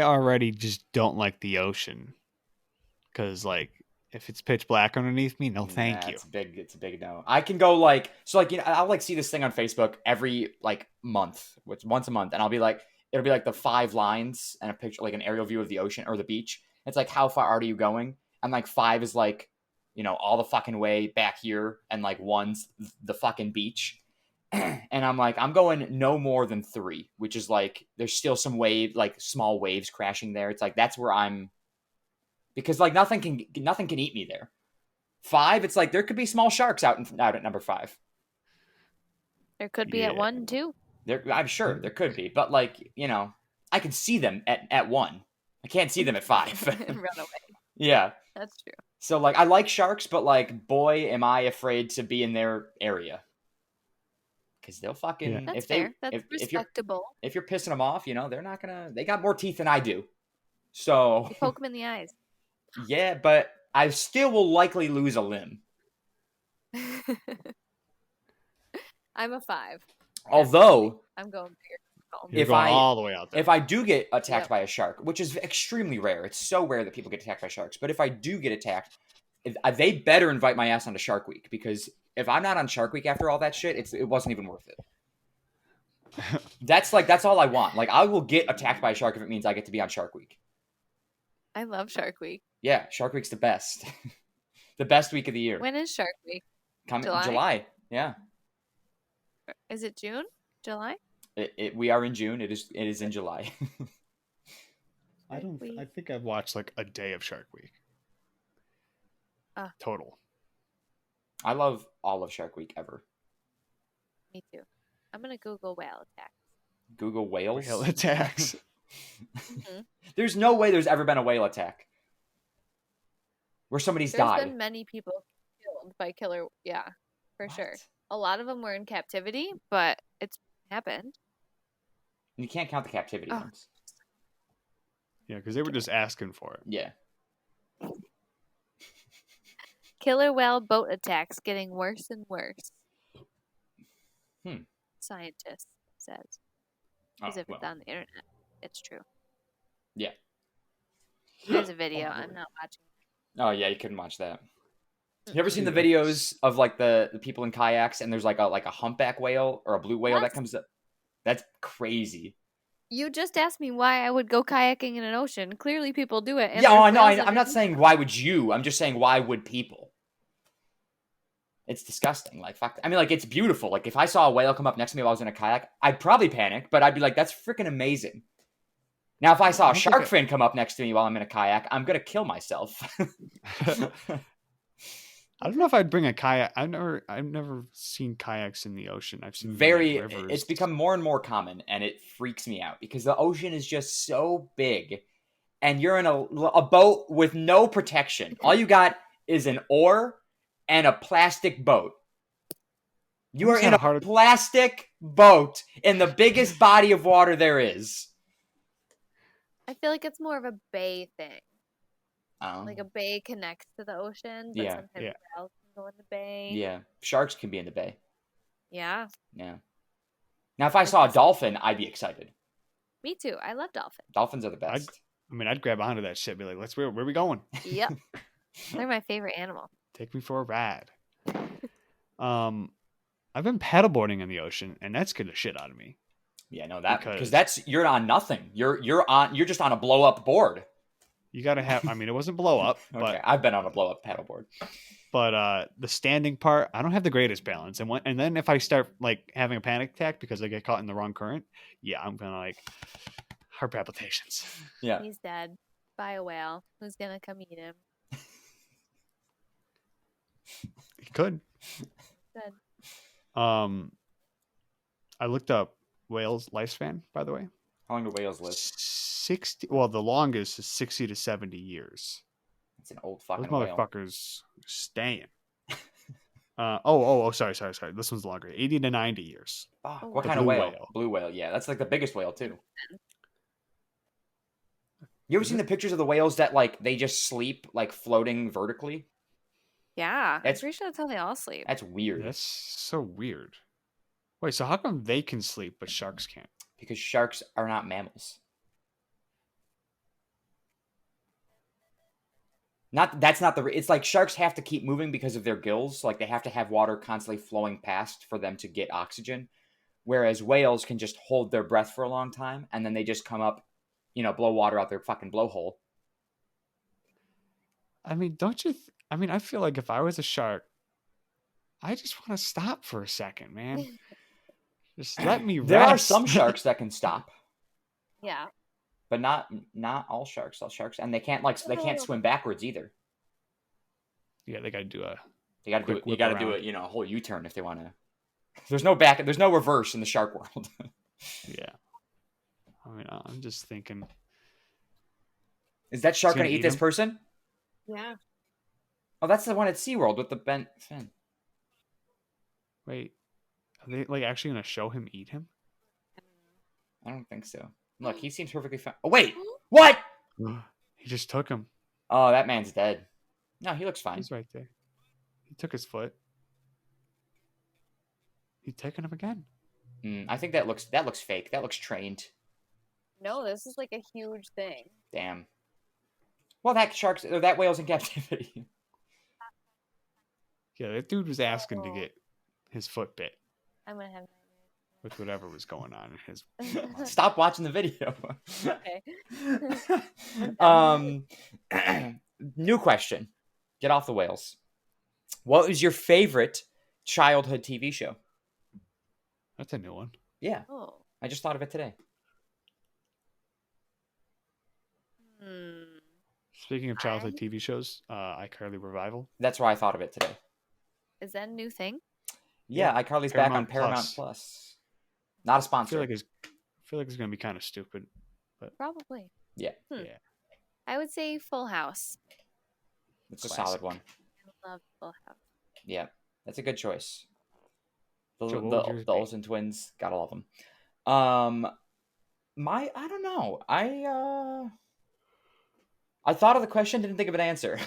S2: already just don't like the ocean because, like, if it's pitch black underneath me, no, thank you.
S1: It's a big no. I can go I'll like see this thing on Facebook every like month, once a month, and it'll be like the 5 lines and a picture, like an aerial view of the ocean or the beach. It's like, how far are you going? And like 5 is like, all the fucking way back here, and like 1's the fucking beach. And I'm like, I'm going no more than 3, which is like, there's still some small waves crashing there. It's like, that's where I'm, because like nothing can eat me there. 5, it's like there could be small sharks out at number 5.
S3: There could be at 1 too.
S1: I'm sure there could be, but like, I can see them at 1. I can't see them at 5.
S3: Run away.
S1: Yeah.
S3: That's true.
S1: So like, I like sharks, but like, boy, am I afraid to be in their area. Because they'll fucking...
S3: That's fair. That's respectable.
S1: If you're pissing them off, they're not gonna... They got more teeth than I do. So
S3: You poke them in the eyes.
S1: yeah, but I still will likely lose a limb.
S3: I'm a 5.
S1: Although
S3: I'm going bigger.
S2: You're going all the way out there.
S1: If I do get attacked by a shark, which is extremely rare, it's so rare that people get attacked by sharks. But if I do get attacked, they better invite my ass onto Shark Week, because if I'm not on Shark Week after all that shit, it wasn't even worth it. That's all I want. Like, I will get attacked by a shark if it means I get to be on Shark Week.
S3: I love Shark Week.
S1: Yeah, Shark Week's the best. The best week of the year.
S3: When is Shark Week?
S1: July. Yeah.
S3: Is it June? July?
S1: We are in June. It is in July.
S2: I think I've watched like a day of Shark Week. Total.
S1: I love all of Shark Week ever.
S3: Me too. I'm gonna Google whale attacks.
S1: Google whales?
S2: Whale attacks.
S3: Mm-hmm.
S1: There's no way there's ever been a whale attack where somebody's died.
S3: There's been many people killed by killer. Yeah, for sure. A lot of them were in captivity, but it's happened.
S1: You can't count the captivity ones.
S2: Yeah, because they were just asking for it.
S1: Yeah.
S3: Killer whale boat attacks getting worse and worse. Scientist says. As if it's on the internet. It's true.
S1: Yeah.
S3: There's a video. I'm not watching.
S1: Oh, yeah, you couldn't watch that. You ever seen the videos of like the people in kayaks, and there's like a humpback whale or a blue whale that comes up? That's crazy.
S3: You just asked me why I would go kayaking in an ocean. Clearly people do it.
S1: Yeah, I know. I'm not saying why would you. I'm just saying why would people? It's disgusting. Like, fuck. I mean, like, it's beautiful. Like, if I saw a whale come up next to me while I was in a kayak, I'd probably panic, but I'd be like, that's freaking amazing. Now, if I saw a shark fin come up next to me while I'm in a kayak, I'm going to kill myself.
S2: I don't know if I'd bring a kayak. I've never seen kayaks in the ocean. I've seen rivers.
S1: It's become more and more common, and it freaks me out because the ocean is just so big, and you're in a boat with no protection. All you got is an oar and a plastic boat. You are in a plastic boat in the biggest body of water there is.
S3: I feel like it's more of a bay thing. Like a bay connects to the ocean, but sometimes whales can go in the bay.
S1: Yeah, sharks can be in the bay.
S3: Yeah.
S1: Yeah. Now, if I saw a dolphin, I'd be excited.
S3: Me too. I love dolphins.
S1: Dolphins are the best.
S2: I'd grab onto that shit and be like, where are we going?
S3: Yep. They're my favorite animal.
S2: Take me for a ride. I've been paddleboarding in the ocean, and that scared the shit out of me.
S1: Yeah, no, because you're on nothing. You're just on a blow up board.
S2: You gotta have. I mean, it wasn't blow up.
S1: Okay,
S2: but
S1: I've been on a blow up paddleboard.
S2: But the standing part, I don't have the greatest balance, and then if I start like having a panic attack because I get caught in the wrong current, yeah, I'm gonna like heart palpitations.
S1: Yeah,
S3: he's dead by a whale. Who's gonna come eat him?
S2: He could.
S3: Good.
S2: I looked up whales' lifespan, by the way.
S1: How long do whales live?
S2: 60. Well, the longest is 60 to 70 years.
S1: It's an old fucking
S2: Those motherfuckers staying. Sorry. This one's longer. 80 to 90 years.
S1: Fuck, what kind of whale? Blue whale. Yeah, that's like the biggest whale too. You ever seen the pictures of the whales that like they just sleep like floating vertically?
S3: Yeah, I'm pretty sure that's how they all sleep.
S1: That's weird.
S2: That's so weird. Wait, so how come they can sleep but sharks can't?
S1: Because sharks are not mammals. It's like sharks have to keep moving because of their gills. Like they have to have water constantly flowing past for them to get oxygen. Whereas whales can just hold their breath for a long time and then they just come up, blow water out their fucking blowhole.
S2: I mean, don't you? I feel like if I was a shark, I just want to stop for a second, man. Just let me rest.
S1: There are some sharks that can stop.
S3: Yeah.
S1: But not all sharks. All sharks, and they can't swim backwards either.
S2: Yeah, they gotta do a.
S1: You gotta do it. A whole U-turn if they want to. There's no reverse in the shark world.
S2: Yeah. I'm just thinking.
S1: Is that shark gonna eat this person?
S3: Yeah.
S1: Oh, that's the one at SeaWorld with the bent fin.
S2: Wait, are they like actually gonna show him eat him?
S1: I don't think so. Look, he seems perfectly fine. Oh, wait! What?
S2: He just took him.
S1: Oh, that man's dead. No, he looks fine.
S2: He's right there. He took his foot. He's taking him again.
S1: I think that looks fake. That looks trained.
S3: No, this is like a huge thing.
S1: Damn. Well, that whale's in captivity.
S2: Yeah, that dude was asking to get his foot bit
S3: I'm gonna have
S2: with whatever was going on in his.
S1: Stop watching the video.
S3: Okay.
S1: New question. Get off the whales. What was your favorite childhood TV show?
S2: That's a new one.
S1: Yeah,
S3: Oh.
S1: I just thought of it today.
S2: Speaking of childhood TV shows, iCarly Revival.
S1: That's why I thought of it today.
S3: Is that a new thing?
S1: Yeah, iCarly's back on Paramount Plus. Not a sponsor.
S2: I feel like it's gonna be kind of stupid, but
S3: Probably.
S1: Yeah.
S2: Yeah.
S3: I would say Full House.
S1: It's a solid one.
S3: I love Full House.
S1: Yeah, that's a good choice. The
S2: So what would yours be?
S1: Olsen twins, gotta love them. I don't know. I thought of the question, didn't think of an answer.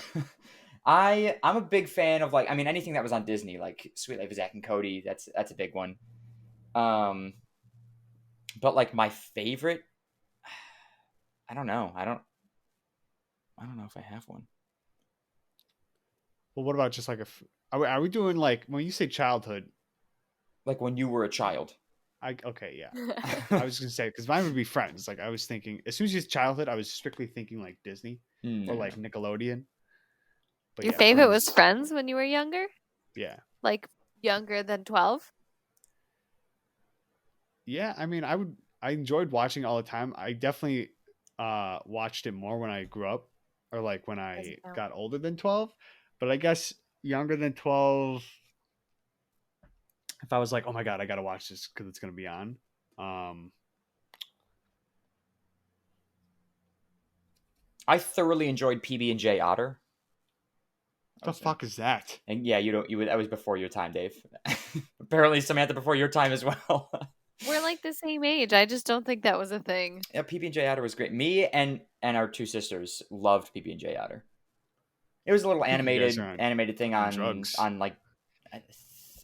S1: I'm a big fan of anything that was on Disney, like Sweet Life of Zack and Cody. That's a big one. But like my favorite, I don't know. I don't know if I have one.
S2: Well, what about just like are we doing like when you say childhood?
S1: Like when you were a child.
S2: Okay, yeah. I was gonna say because mine would be Friends. Like I was thinking, as soon as you said childhood, I was strictly thinking like Disney or like Nickelodeon. But
S3: Your
S2: yeah,
S3: favorite was Friends when you were younger?
S2: Yeah.
S3: Like younger than 12?
S2: Yeah, I mean, I enjoyed watching it all the time. I definitely watched it more when I grew up or like when I got older than 12. But I guess younger than 12, if I was like, oh my God, I got to watch this because it's going to be on.
S1: I thoroughly enjoyed PB&J Otter.
S2: What the fuck is that?
S1: And yeah, that was before your time, Dave. Apparently, Samantha, before your time as well.
S3: We're like the same age. I just don't think that was a thing.
S1: Yeah, PB&J Otter was great. Me and our two sisters loved PB&J Otter. It was a little animated thing on like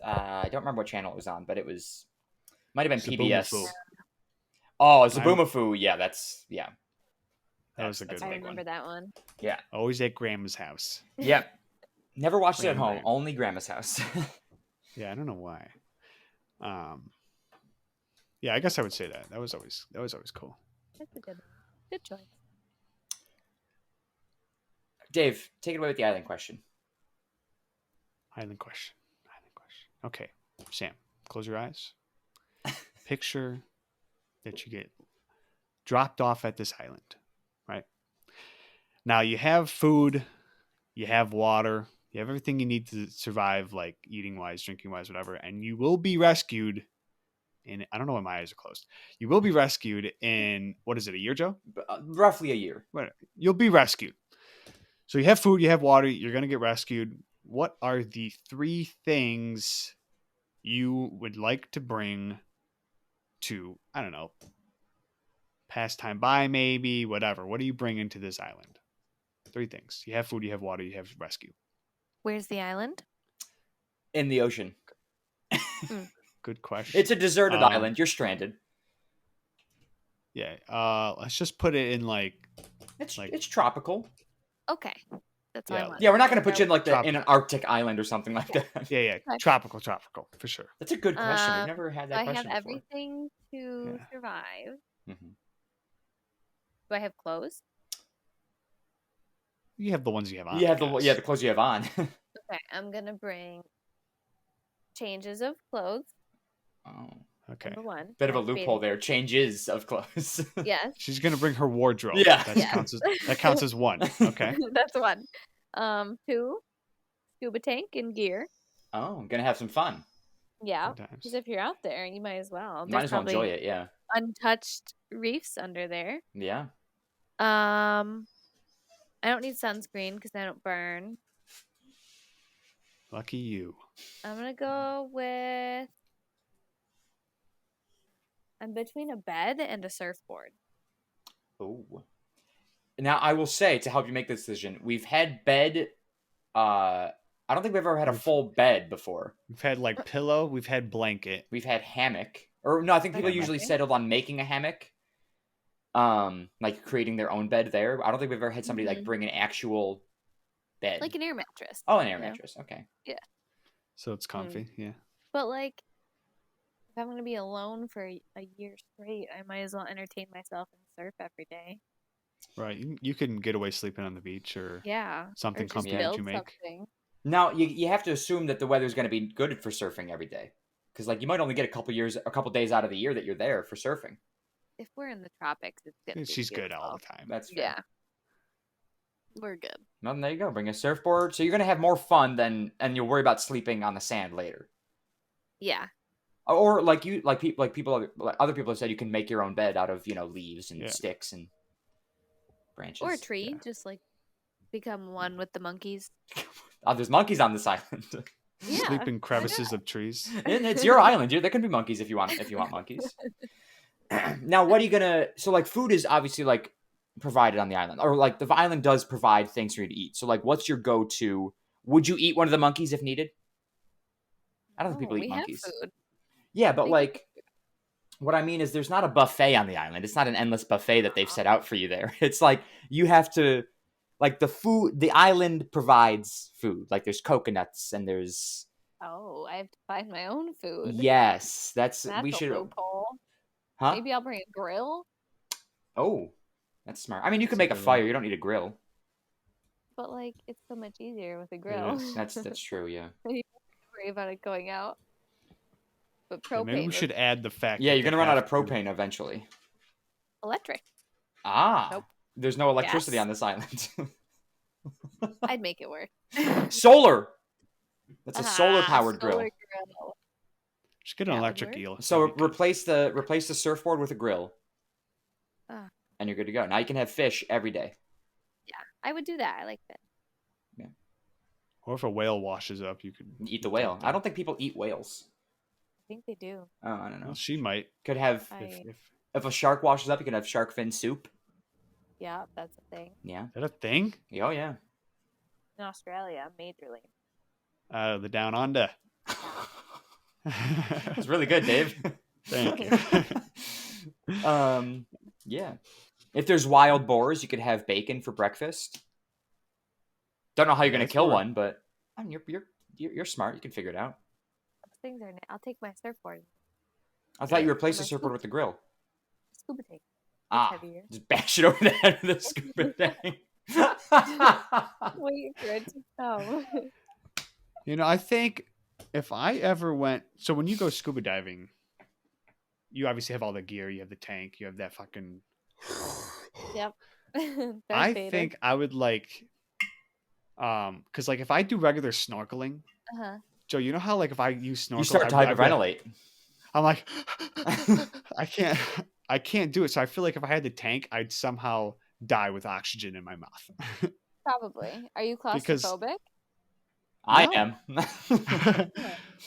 S1: I don't remember what channel it was on, but it might have been PBS. Oh, Zaboomafoo. Yeah, that
S2: was a good one.
S3: I remember that one.
S1: Yeah.
S2: Always at Grandma's house.
S1: Yeah. Never watched it at home. Only Grandma's house.
S2: Yeah, I don't know why. Yeah, I guess I would say that. That was always cool.
S3: That's a good choice.
S1: Dave, take it away with the island question.
S2: Island question. Okay, Sam, close your eyes. Picture that you get dropped off at this island, right? Now you have food, you have water, you have everything you need to survive, like eating wise, drinking wise, whatever, and you will be rescued. And I don't know why my eyes are closed. You will be rescued in, what is it, a year, Joe?
S1: Roughly a year.
S2: You'll be rescued. So you have food, you have water, you're going to get rescued. What are the 3 things you would like to bring to, I don't know, pass time by maybe, whatever. What are you bringing to this island? 3 things. You have food, you have water, you have rescue.
S3: Where's the island?
S1: In the ocean.
S2: Good question.
S1: It's a deserted island. You're stranded.
S2: Yeah. Let's just put it in like
S1: it's tropical.
S3: Okay. That's all I want.
S1: Yeah, we're not going to put you in in an Arctic island or something like that.
S2: Yeah. Tropical, for sure.
S1: That's a good question. We've never had that question
S3: I have
S1: before.
S3: everything to survive.
S1: Mm-hmm.
S3: Do I have clothes?
S2: You have the ones you have on.
S1: You have the clothes you have on.
S3: Okay, I'm going to bring changes of clothes.
S1: Oh.
S2: Okay.
S3: Number 1.
S1: Bit of a loophole there. Changes of clothes.
S3: Yes.
S2: She's gonna bring her wardrobe.
S1: Yeah.
S2: That counts as 1. Okay.
S3: That's 1. 2, scuba tank and gear.
S1: Oh, I'm gonna have some fun.
S3: Yeah. Because if you're out there, you might as well.
S1: You might as well enjoy it. Yeah.
S3: Untouched reefs under there.
S1: Yeah.
S3: I don't need sunscreen because I don't burn.
S2: Lucky you.
S3: I'm gonna go with. I'm between a bed and a surfboard.
S1: Oh. Now, I will say, to help you make this decision, we've had bed. I don't think we've ever had a full bed before.
S2: We've had like pillow. We've had blanket.
S1: We've had hammock. Or no, I think people
S3: Hammock.
S1: usually settled on making a hammock. Like creating their own bed there. I don't think we've ever had somebody like bring an actual bed.
S3: Like an air mattress.
S1: Oh, an air mattress. Okay.
S3: Yeah.
S2: So it's comfy. Yeah.
S3: But like, if I'm gonna be alone for a year straight, I might as well entertain myself and surf every day.
S2: Right. You can get away sleeping on the beach or something
S3: or just
S2: comfy
S1: Yeah.
S2: that
S3: build
S2: you make.
S3: something.
S1: Now you have to assume that the weather's going to be good for surfing every day, because like you might only get a couple days out of the year that you're there for surfing.
S3: If we're in the tropics, it's gonna be
S2: She's good
S3: beautiful.
S2: all the time.
S1: That's fair.
S3: Yeah. We're good.
S1: Well, there you go. Bring a surfboard. So you're going to have more fun and you'll worry about sleeping on the sand later.
S3: Yeah.
S1: Or other people have said, you can make your own bed out of leaves and sticks and branches.
S3: Or a tree. Just like become one with the monkeys.
S1: Oh, there's monkeys on this island.
S3: Yeah.
S2: Sleep in crevices of trees.
S1: And it's your island. There can be monkeys if you want monkeys. Now, what are you gonna? So like, food is obviously like provided on the island, or like the island does provide things for you to eat. So like, what's your go-to? Would you eat one of the monkeys if needed? I don't think people eat monkeys.
S3: Have food.
S1: Yeah, but like, what I mean is there's not a buffet on the island. It's not an endless buffet that they've set out for you there. It's like you have to, like the island provides food. Like there's coconuts and there's.
S3: Oh, I have to find my own food.
S1: Yes,
S3: That's
S1: we should.
S3: a loophole.
S1: Huh?
S3: Maybe I'll bring a grill.
S1: Oh, that's smart. I mean, you can make a fire. You don't need a grill.
S3: But like, it's so much easier with a grill.
S1: That's true. Yeah.
S3: You don't have to worry about it going out. But propane.
S2: Maybe we should add the fact.
S1: Yeah,
S2: that
S1: you're gonna run out of propane eventually.
S3: Electric.
S1: Ah.
S3: Nope.
S1: There's no electricity
S3: Gas.
S1: on this island.
S3: I'd make it work.
S1: Solar. That's a solar-powered grill.
S3: Solar grill.
S2: Just get an
S3: That would
S2: electric
S3: work.
S2: eel.
S1: So replace the surfboard with a grill,
S3: Ah.
S1: and you're good to go. Now you can have fish every day.
S3: Yeah, I would do that. I like that.
S2: Or if a whale washes up, you could
S1: Eat the whale. I don't think people eat whales.
S3: I think they do.
S1: Oh, I don't know.
S2: Well, she might.
S1: Could have if a shark washes up, you can have shark fin soup.
S3: Yeah, that's a thing.
S1: Yeah.
S2: Is that a thing?
S1: Oh yeah.
S3: In Australia, majorly.
S2: The down under.
S1: That's really good, Dave.
S2: Thank you.
S1: Yeah. If there's wild boars, you could have bacon for breakfast. Don't know how you're gonna kill one, but I mean, you're smart. You can figure it out.
S3: Those things are. I'll take my surfboard.
S1: I thought you replaced the surfboard with the grill.
S3: Scuba tank. Heavier.
S1: Just bash it over the head with a scuba tank.
S3: Wait for it to come.
S2: I think if I ever went, so when you go scuba diving, you obviously have all the gear. You have the tank. You have that fucking.
S3: Yep.
S2: I think I would like, because like if I do regular snorkeling, Joe, you know how like if I use snorkel,
S1: You start to hyperventilate.
S2: I'm like, I can't do it. So I feel like if I had the tank, I'd somehow die with oxygen in my mouth.
S3: Probably. Are you claustrophobic?
S1: I am.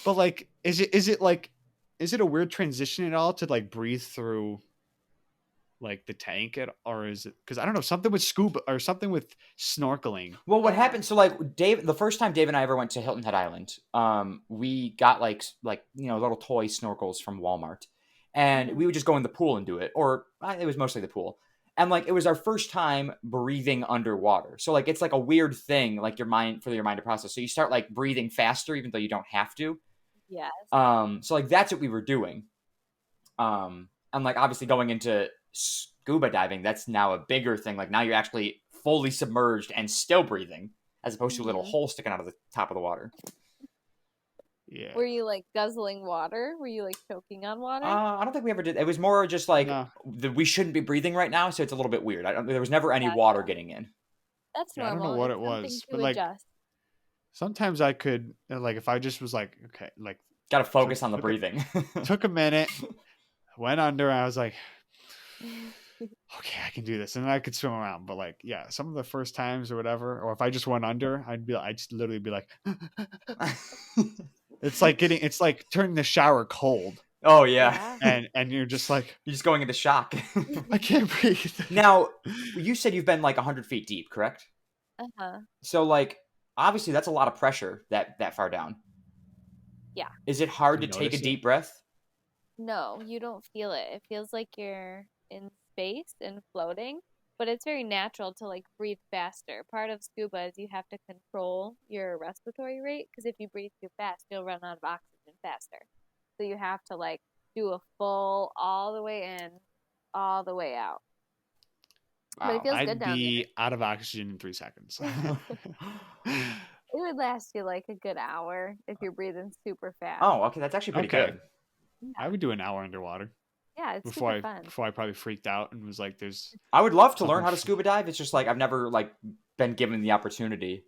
S2: But like, is it a weird transition at all to like breathe through like the tank or is it because I don't know, something with scuba or something with snorkeling?
S1: Well, what happened? So like the first time Dave and I ever went to Hilton Head Island, we got like little toy snorkels from Walmart, and we would just go in the pool and do it, or it was mostly the pool. And like it was our first time breathing underwater, so like it's like a weird thing, like your mind to process. So you start like breathing faster, even though you don't have to.
S3: Yes.
S1: So like that's what we were doing. And like obviously going into scuba diving, that's now a bigger thing. Like now you're actually fully submerged and still breathing, as opposed to a little hole sticking out of the top of the water.
S2: Yeah.
S3: Were you like guzzling water? Were you like choking on water?
S1: I don't think we ever did. It was more just like we shouldn't be breathing right now, so it's a little bit weird. There was never any water getting in.
S3: That's normal.
S2: I don't know what it was, but like sometimes I could like if I just was like okay, like
S1: gotta focus on the breathing.
S2: Took a minute, went under, and I was like, okay, I can do this, and then I could swim around. But like, yeah, some of the first times or whatever, or if I just went under, I'd just literally be like. It's like turning the shower cold.
S1: Oh yeah.
S2: and you're just like,
S1: You're just going into shock.
S2: I can't breathe.
S1: Now, you said you've been like 100 feet deep, correct?
S3: Uh-huh.
S1: So like, obviously that's a lot of pressure that far down.
S3: Yeah.
S1: Is it hard
S2: Do
S1: to
S2: you
S1: take a
S2: notice it?
S1: deep breath?
S3: No, you don't feel it. It feels like you're in space and floating, but it's very natural to like breathe faster. Part of scuba is you have to control your respiratory rate because if you breathe too fast, you'll run out of oxygen faster. So you have to like do a full all the way in, all the way out. But it
S1: Wow.
S3: feels good
S2: I'd
S3: down
S2: be out of oxygen in 3 seconds.
S3: there. It would last you like a good hour if you're breathing super fast.
S1: Oh, okay, that's actually pretty
S2: Okay.
S1: good.
S2: I would do an hour underwater
S3: Yeah, it's
S2: before
S3: super fun.
S2: I probably freaked out and was like, "There's
S1: I would love to
S2: Something
S1: learn how to
S2: f-
S1: scuba dive. It's just like I've never like been given the opportunity,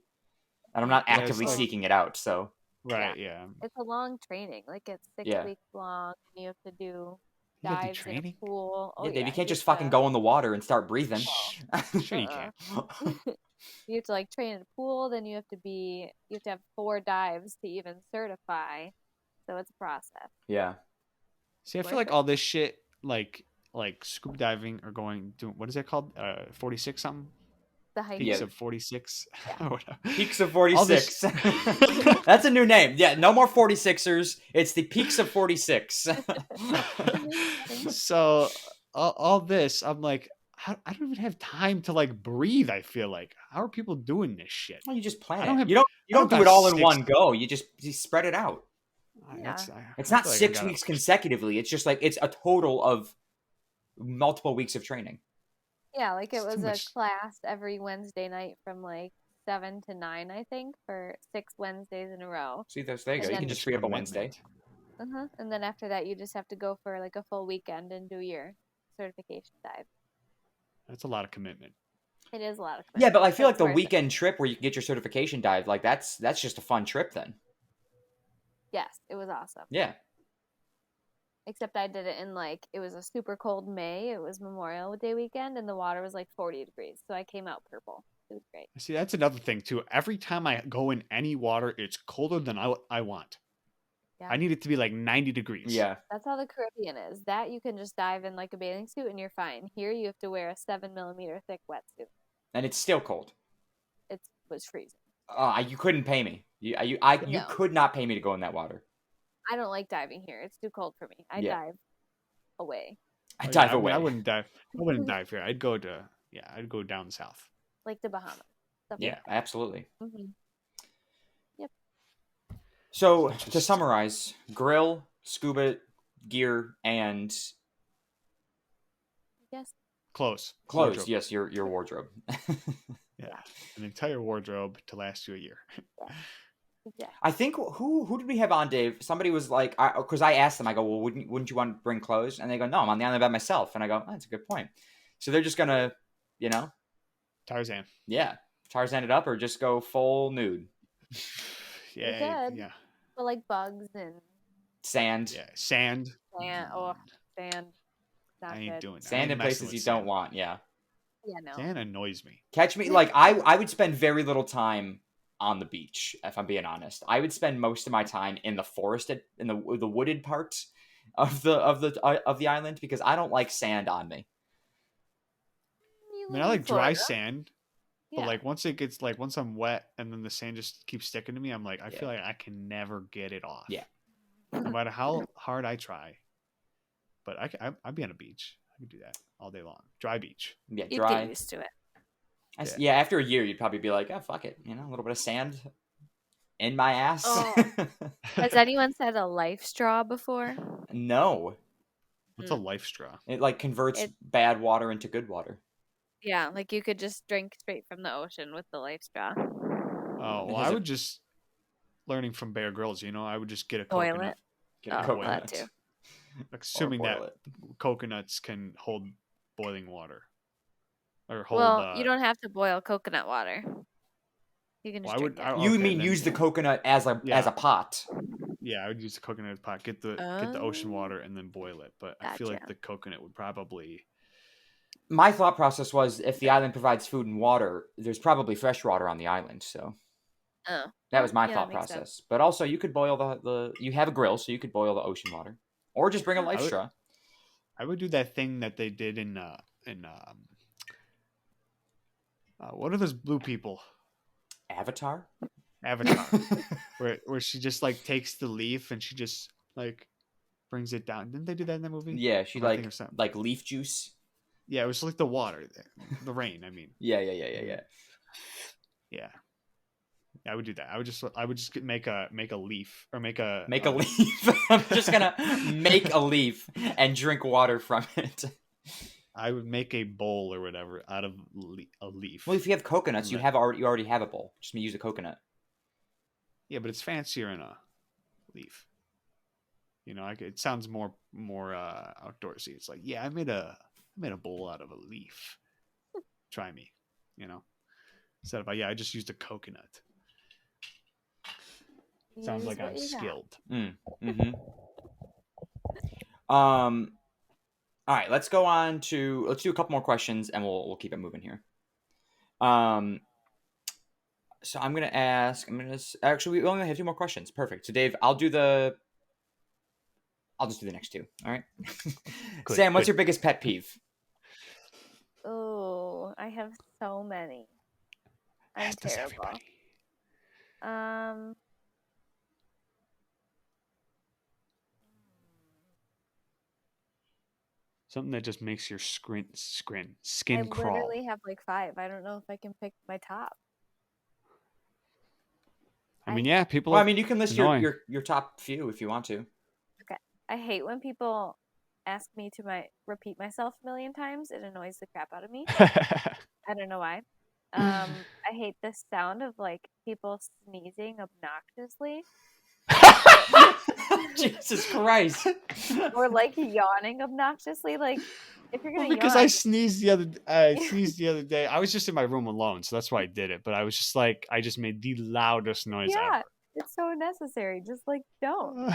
S1: and I'm not
S2: Yeah, it's
S1: actively
S2: like-
S1: seeking it out. So
S2: right, yeah."
S3: It's a long training. Like it's 6
S1: Yeah.
S3: weeks long. And you have to do
S2: You gotta do
S3: dives in a
S2: training?
S3: pool. Oh
S1: yeah, Dave,
S3: yeah,
S1: you can't
S3: you
S1: just
S3: have
S1: fucking
S3: to-
S1: go in the water and start breathing.
S2: Sure you
S3: Uh-uh.
S2: can.
S3: You have to like train in a pool. Then you have to have 4 dives to even certify. So it's a process.
S1: Yeah.
S2: See, I feel
S3: Worth
S2: like
S3: it.
S2: all this shit, like scuba diving or doing what is that called? 46 something?
S3: The hiking.
S2: Peaks
S1: Yeah.
S2: of 46.
S3: Yeah.
S2: Or whatever.
S1: Peaks of
S2: All this-
S1: 46. That's a new name. Yeah, no more 46ers. It's the Peaks of 46.
S2: So all this, I'm like, I don't even have time to like breathe. I feel like, how are people doing this shit?
S1: Well, you just plan
S2: I don't
S1: it.
S2: have-
S1: You
S2: I
S1: don't do
S2: got
S1: it all in
S2: 6
S1: one go. You spread it out.
S3: Yeah.
S1: It's
S2: I
S1: not
S2: feel like I
S1: 6
S2: gotta-
S1: weeks consecutively. It's just like it's a total of multiple weeks of training.
S3: Yeah, like it
S2: It's too
S3: was a
S2: much.
S3: class every Wednesday night from like 7 to 9, I think, for 6 Wednesdays in a row.
S1: See, there you
S3: And
S1: go. You
S3: then-
S1: can just free up a Wednesday.
S2: Commitment.
S3: And then after that, you just have to go for like a full weekend and do your certification dive.
S2: That's a lot of commitment.
S3: It is a lot of
S1: Yeah,
S3: commitment,
S1: but I feel like
S3: it's
S1: the
S3: worth it.
S1: weekend trip where you can get your certification dive, like that's just a fun trip then.
S3: Yes, it was awesome.
S1: Yeah.
S3: Except I did it in like, it was a super cold May. It was Memorial Day weekend and the water was like 40 degrees. So I came out purple. It was great.
S2: See, that's another thing too. Every time I go in any water, it's colder than I want.
S3: Yeah.
S2: I need it to be like 90 degrees.
S1: Yeah.
S3: That's how the Caribbean is. That you can just dive in like a bathing suit and you're fine. Here you have to wear a 7 millimeter thick wetsuit.
S1: And it's still cold.
S3: It was freezing.
S1: You couldn't pay me. You
S3: No.
S1: could not pay me to go in that water.
S3: I don't like diving here. It's too cold for me. I
S1: Yeah.
S3: dive away.
S1: I
S2: Oh,
S1: dive
S2: yeah,
S1: away.
S2: I wouldn't dive. I wouldn't dive here. I'd go down south.
S3: Like the Bahamas. Stuff
S1: Yeah, absolutely.
S3: Like that.
S1: So
S2: It's
S1: to
S2: just-
S1: summarize, grill, scuba gear, and
S3: Yes.
S2: Clothes.
S1: clothes.
S2: Wardrobe.
S1: Yes, your wardrobe.
S2: Yeah. An entire wardrobe to last you a year.
S3: Exactly.
S1: I think who did we have on, Dave? Somebody was like, because I asked them, I go, well, wouldn't you want to bring clothes? And they go, no, I'm on the island by myself. And I go, oh, that's a good point. So they're just gonna,
S2: Tarzan.
S1: yeah, Tarzan it up or just go full nude,
S2: Yeah.
S3: could.
S2: Yeah.
S3: But like bugs and
S1: sand,
S2: Yeah. Sand.
S3: sand. Oh, sand. Not
S2: I ain't
S3: good.
S2: doing that. I
S1: sand
S2: ain't
S1: in
S2: messing
S1: places
S2: with
S1: you
S2: sand.
S1: don't want. Yeah,
S3: Yeah, no.
S2: Sand annoys me.
S1: catch me like I would spend very little time on the beach if I'm being honest. I would spend most of my time in the forested, in the wooded part of the island because I don't like sand on me.
S3: You
S2: I mean,
S3: live
S2: I
S3: in
S2: like dry
S3: Florida.
S2: sand, but
S3: Yeah.
S2: like once it gets like once I'm wet and then the sand just keeps sticking to me, I'm like I
S1: Yeah.
S2: feel like I can never get it off.
S1: Yeah.
S2: No matter how hard I try. But I'd be on a beach. I could do that all day long. Dry beach.
S1: Yeah,
S3: You'd
S1: dry.
S3: get used to it.
S1: Yeah, after a year, you'd probably be like, oh, fuck it. A little bit of sand in my ass.
S3: Oh. Has anyone said a life straw before?
S1: No.
S2: What's a life straw?
S1: It like converts
S3: It-
S1: bad water into good water.
S3: Yeah, like you could just drink straight from the ocean with the life straw.
S2: Oh, well,
S1: Has
S2: I
S1: it-
S2: would just learning from Bear Grylls, I would just get a
S3: Boil
S2: coconut.
S1: Get a
S3: Oh,
S1: coconut.
S3: that too.
S2: Assuming
S1: Or
S2: that
S1: boil it.
S2: coconuts can hold boiling water. Or hold
S3: Well, you don't have to boil coconut water. You can just
S2: Well, I would-
S3: drink it.
S2: I-
S1: You
S2: Okay,
S1: mean
S2: then-
S1: use the coconut as a
S2: Yeah.
S1: pot?
S2: Yeah, I would use the coconut pot, get the ocean water and then boil it. But I feel like
S3: Gotcha.
S2: the coconut would probably
S1: My thought process was if the island provides food and water, there's probably fresh water on the island. So
S3: Oh.
S1: that was my
S3: Yeah,
S1: thought
S3: that makes
S1: process.
S3: sense.
S1: But also, you could boil you have a grill, so you could boil the ocean water or just bring a life straw.
S2: I would do that thing that they did in what are those blue people?
S1: Avatar.
S2: where she just like takes the leaf and she just like brings it down. Didn't they do that in the movie?
S1: Yeah, she like leaf juice.
S2: Yeah, it was like the water, the rain. I mean.
S1: Yeah.
S2: Yeah, I would do that. I would just make a leaf or make a
S1: leaf. I'm just gonna make a leaf and drink water from it.
S2: I would make a bowl or whatever out of a leaf.
S1: Well, if you have coconuts, you already have a bowl. Just use a coconut.
S2: Yeah, but it's fancier in a leaf. You know, it sounds more outdoorsy. It's like, yeah, I made a bowl out of a leaf. Try me, you know. Instead of I just used a coconut. Sounds like I'm skilled.
S1: Mm-hmm. All right, let's do a couple more questions and we'll keep it moving here. So actually, we only have 2 more questions. Perfect. So Dave, I'll just do the next 2. All right.
S2: Good,
S1: Sam, what's your biggest pet peeve?
S3: Oh, I have so many. I'm terrible.
S2: Everybody. Something that just makes your skin crawl.
S3: I literally have like 5. I don't know if I can pick my top.
S2: I mean, yeah, people.
S1: Well, I mean, you can list your top few if you want to.
S3: Okay. I hate when people ask me to repeat myself a million times. It annoys the crap out of me. I don't know why. I hate the sound of like people sneezing obnoxiously.
S1: Jesus Christ.
S3: Or like yawning obnoxiously. Like if you're gonna
S2: because
S3: yawn,
S2: I sneezed the other day. I was just in my room alone, so that's why I did it. But I was just like, I just made the loudest noise ever.
S3: It's so unnecessary. Just like don't.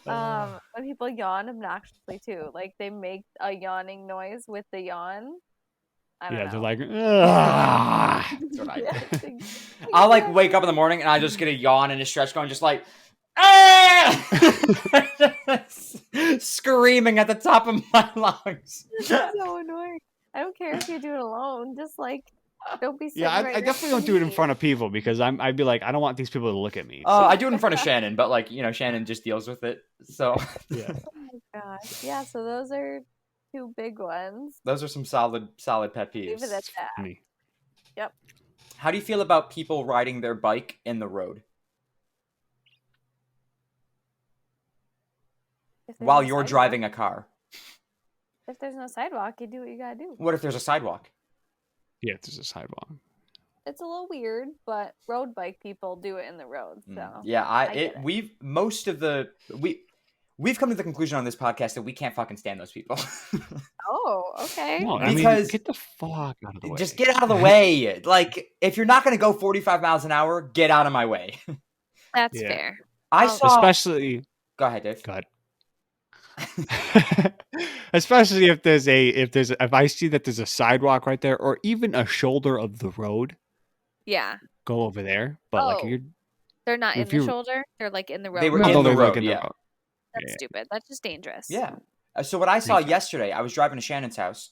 S3: When people yawn obnoxiously too, like they make a yawning noise with the yawn. I don't know.
S2: They're like, ah.
S1: That's what I do. I'll like wake up in the morning and I just get a yawn and a stretch going, just like, ah! Screaming at the top of my lungs.
S3: This is so annoying. I don't care if you do it alone. Just like, don't be.
S2: I definitely don't do it in front of people because I'd be like, I don't want these people to look at me.
S1: I do it in front of Shannon, but like Shannon just deals with it. So
S2: yeah.
S3: Oh my gosh, yeah. So those are 2 big ones.
S1: Those are some solid pet peeves.
S3: Leave it at that. Yep.
S1: How do you feel about people riding their bike in the road while you're driving a car?
S3: If there's no sidewalk, you do what you gotta do.
S1: What if there's a sidewalk?
S2: Yeah, there's a sidewalk.
S3: It's a little weird, but road bike people do it in the road. So we've come to the conclusion on this podcast that we can't fucking stand those people. Oh, okay.
S2: No,
S1: because
S2: get the fuck out of the way.
S1: Just get out of the way. Like, if you're not going to go 45 miles an hour, get out of my way.
S3: That's fair.
S2: Especially.
S1: Go ahead, Dave.
S2: Go ahead. Especially if I see that there's a sidewalk right there, or even a shoulder of the road.
S3: Yeah.
S2: Go over there, but
S3: they're not in the shoulder. They're like in the road.
S1: They were in the road. Yeah.
S3: That's stupid. That's just dangerous.
S1: Yeah. So what I saw yesterday, I was driving to Shannon's house,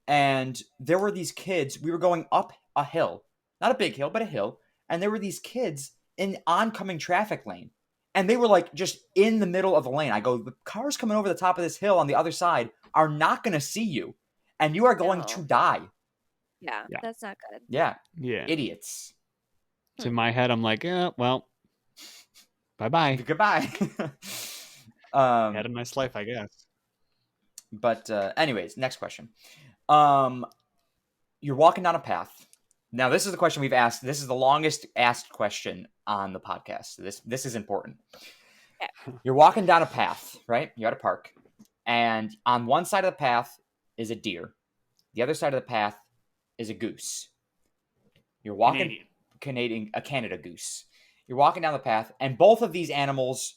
S1: and there were these kids. We were going up a hill, not a big hill, but a hill, and there were these kids in oncoming traffic lane, and they were like just in the middle of the lane. I go, the cars coming over the top of this hill on the other side are not going to see you, and you are going to die.
S3: Yeah, that's not good.
S1: Yeah, idiots.
S2: So in my head, I'm like, well, bye.
S1: Goodbye.
S2: Had a nice life, I guess.
S1: But anyways, next question. You're walking down a path. Now, this is the question we've asked. This is the longest asked question on the podcast. This is important. Okay. You're walking down a path, right? You're at a park. And on one side of the path is a deer. The other side of the path is a goose. You're walking a Canada goose. You're walking down the path, and both of these animals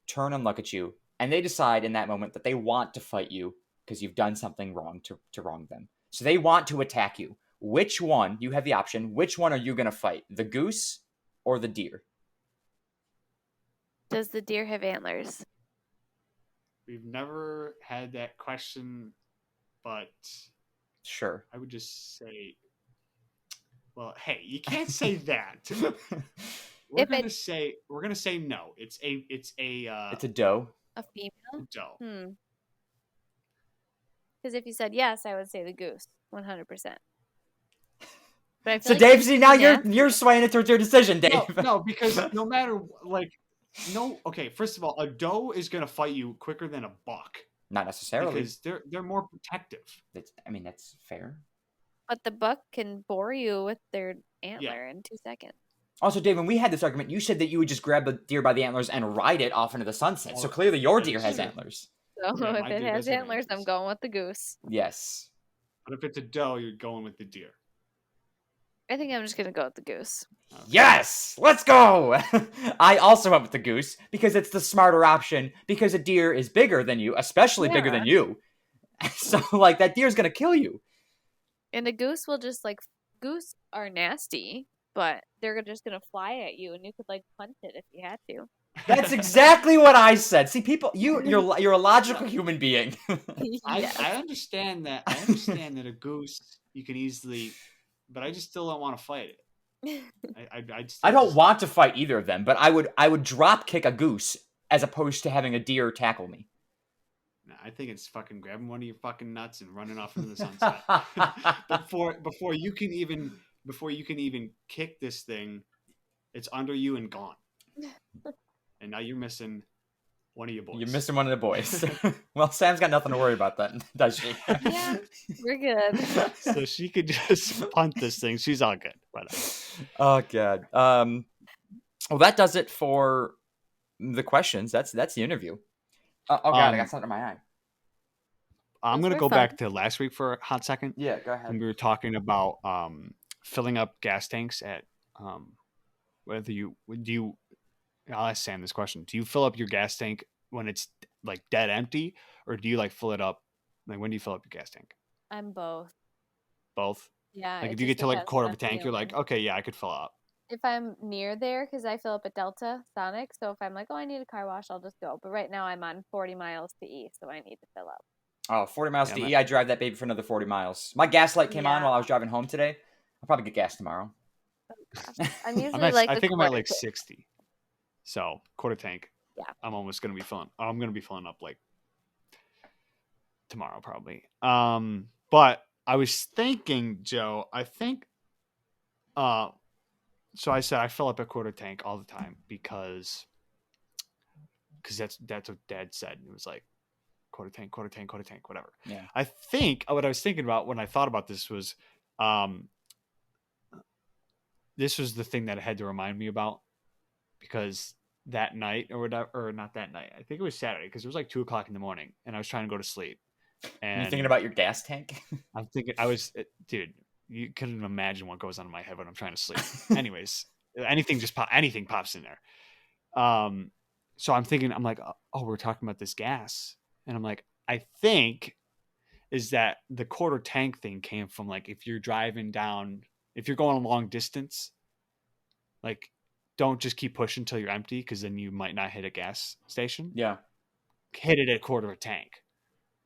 S1: turn and look at you, and they decide in that moment that they want to fight you because you've done something wrong to wrong them. So they want to attack you. Which one, you have the option, which one are you going to fight? The goose or the deer?
S3: Does the deer have antlers?
S2: we've never had that question, but
S1: sure.
S2: I would just say, well, hey, you can't say that. We're gonna say no. It's
S1: a doe.
S3: A female?
S2: Doe.
S3: Because if you said yes, I would say the goose, 100%. But I feel
S1: So
S3: like
S1: Dave, see now you're swaying it towards your decision, Dave.
S2: No, because no matter okay. First of all, a doe is gonna fight you quicker than a buck.
S1: Not necessarily,
S2: because they're more protective.
S1: That's fair.
S3: But the buck can bore you with their antler in 2 seconds.
S1: Also, Dave, when we had this argument, you said that you would just grab the deer by the antlers and ride it off into the sunset. So clearly your deer has antlers.
S3: So if it has antlers, I'm going with the goose.
S1: Yes.
S2: But if it's a doe, you're going with the deer.
S3: I think I'm just going to go with the goose.
S1: Okay. Yes! Let's go! I also went with the goose because it's the smarter option because a deer is bigger than you, especially bigger than you. So, that deer's going to kill you.
S3: And a goose will just, goose are nasty, but they're just going to fly at you and you could, punt it if you had to.
S1: That's exactly what I said. See, people, you're a logical human being.
S3: Yes.
S2: I understand that. I understand that a goose you can easily, but I just still don't want to fight it.
S1: I don't want to fight either of them, but I would drop kick a goose as opposed to having a deer tackle me.
S2: Nah, I think it's fucking grabbing one of your fucking nuts and running off into the sunset. before you can even kick this thing, it's under you and gone. And now you're missing one of your boys.
S1: You're missing one of the boys. Well, Sam's got nothing to worry about then, does she?
S3: Yeah, we're good.
S2: So she could just punt this thing. She's all good. Whatever.
S1: Oh, God. Well, that does it for the questions. That's the interview. Oh, God, I got something in my eye.
S2: I'm going to go back to last week for a hot second.
S1: Yeah, go ahead.
S2: And we were talking about filling up gas tanks at I'll ask Sam this question. Do you fill up your gas tank when it's dead empty, or do you fill it up? When do you fill up your gas tank?
S3: I'm both.
S2: Both?
S3: Yeah.
S2: If you get to a quarter of a tank, you're okay, yeah, I could fill up.
S3: If I'm near there, because I fill up at Delta Sonic, so if I'm I need a car wash, I'll just go. But right now I'm on 40 miles to E, so I need to fill up.
S1: Oh, 40 miles to E. I drive that baby for another 40 miles. My gas light came on while I was driving home today. I'll probably get gas tomorrow.
S3: I'm usually
S2: I think I'm at 60. So quarter tank.
S3: Yeah.
S2: I'm almost going to be filling. I'm going to be filling up tomorrow probably. But I was thinking, Joe, I think, so I said I fill up a quarter tank all the time because that's what Dad said. It was quarter tank, whatever.
S1: Yeah.
S2: I think what I was thinking about when I thought about this was, this was the thing that it had to remind me about, because that night or whatever, or not that night, I think it was Saturday, because it was 2 o'clock in the morning and I was trying to go to sleep. And
S1: you thinking about your gas tank?
S2: I'm thinking, dude, you couldn't imagine what goes on in my head when I'm trying to sleep. Anyways, anything pops in there. So I'm thinking, oh, we're talking about this gas. And I'm I think is that the quarter tank thing came from if you're driving down, if you're going a long distance, don't just keep pushing until you're empty, because then you might not hit a gas station.
S1: Yeah.
S2: Hit it at a quarter of a tank.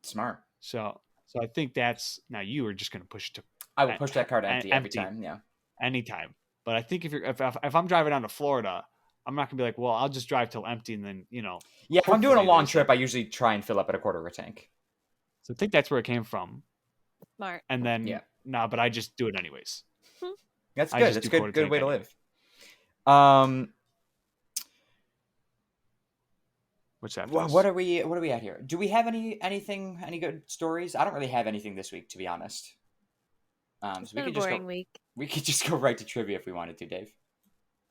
S1: Smart.
S2: So I think that's, now you are just going to push it to.
S1: I will push that car to empty every time. Yeah.
S2: Anytime. But I think if I'm driving down to Florida, I'm not gonna be well, I'll just drive till empty and then,
S1: Yeah, if I'm doing a long trip, I usually try and fill up at a quarter of a tank.
S2: So I think that's where it came from.
S3: Smart.
S2: And then, but I just do it anyways.
S1: That's good. That's a good way to live.
S2: What's that?
S1: What are we at here? Do we have any good stories? I don't really have anything this week, to be honest.
S3: It's been a boring week.
S1: We could just go right to trivia if we wanted to, Dave.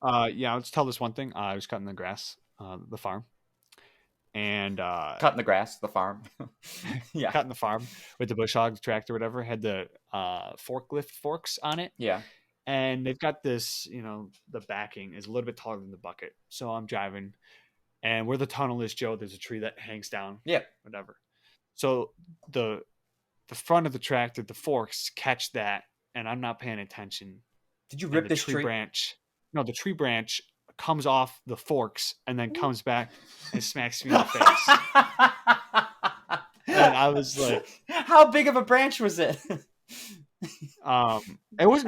S2: Yeah, let's tell this one thing. I was cutting the grass, the farm, and
S1: cutting the grass, the farm. Yeah,
S2: cutting the farm with the bush hog tractor, whatever. Had the forklift forks on it.
S1: Yeah,
S2: and they've got this. The backing is a little bit taller than the bucket. So I'm driving, and where the tunnel is, Joe, there's a tree that hangs down.
S1: Yeah,
S2: whatever. So the front of the tractor, the forks catch that, and I'm not paying attention.
S1: Did you rip this tree
S2: branch? No, the tree branch comes off the forks and then comes back and smacks me in the face. And I was like,
S1: how big of a branch was it?
S2: it was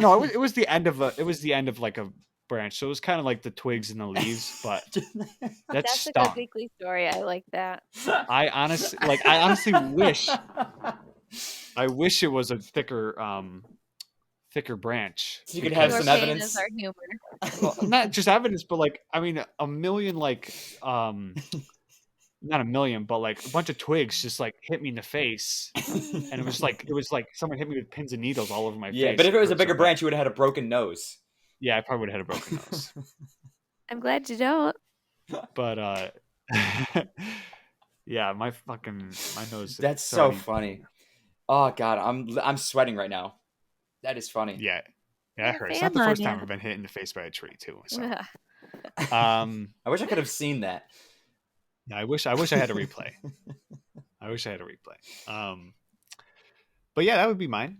S2: the end of like a branch, so it was kind of like the twigs and the leaves, but that
S3: That's
S2: stung.
S3: a good weekly story. I like that.
S2: I honestly wish it was a thicker branch.
S1: So you could have
S3: Your
S1: some
S3: pain
S1: evidence.
S3: is our humor.
S2: Well, not just evidence, but like, I mean, a million, like, not a million, but like a bunch of twigs just like hit me in the face, and it was like someone hit me with pins and needles all over my face.
S1: Yeah, but if it was a bigger
S2: so
S1: branch, you would have had a broken nose.
S2: yeah, I probably would have had a broken nose.
S3: I'm glad you don't.
S2: But yeah, my nose.
S1: That's so funny. Oh God, I'm sweating right now. That is funny.
S2: Yeah, I
S3: Got a
S2: heard. It's not the
S3: fan
S2: first
S3: on
S2: time
S3: ya.
S2: I've been hit in the face by a tree too. So,
S1: I wish I could have seen that.
S2: yeah, I wish I had a replay. But yeah, that would be mine.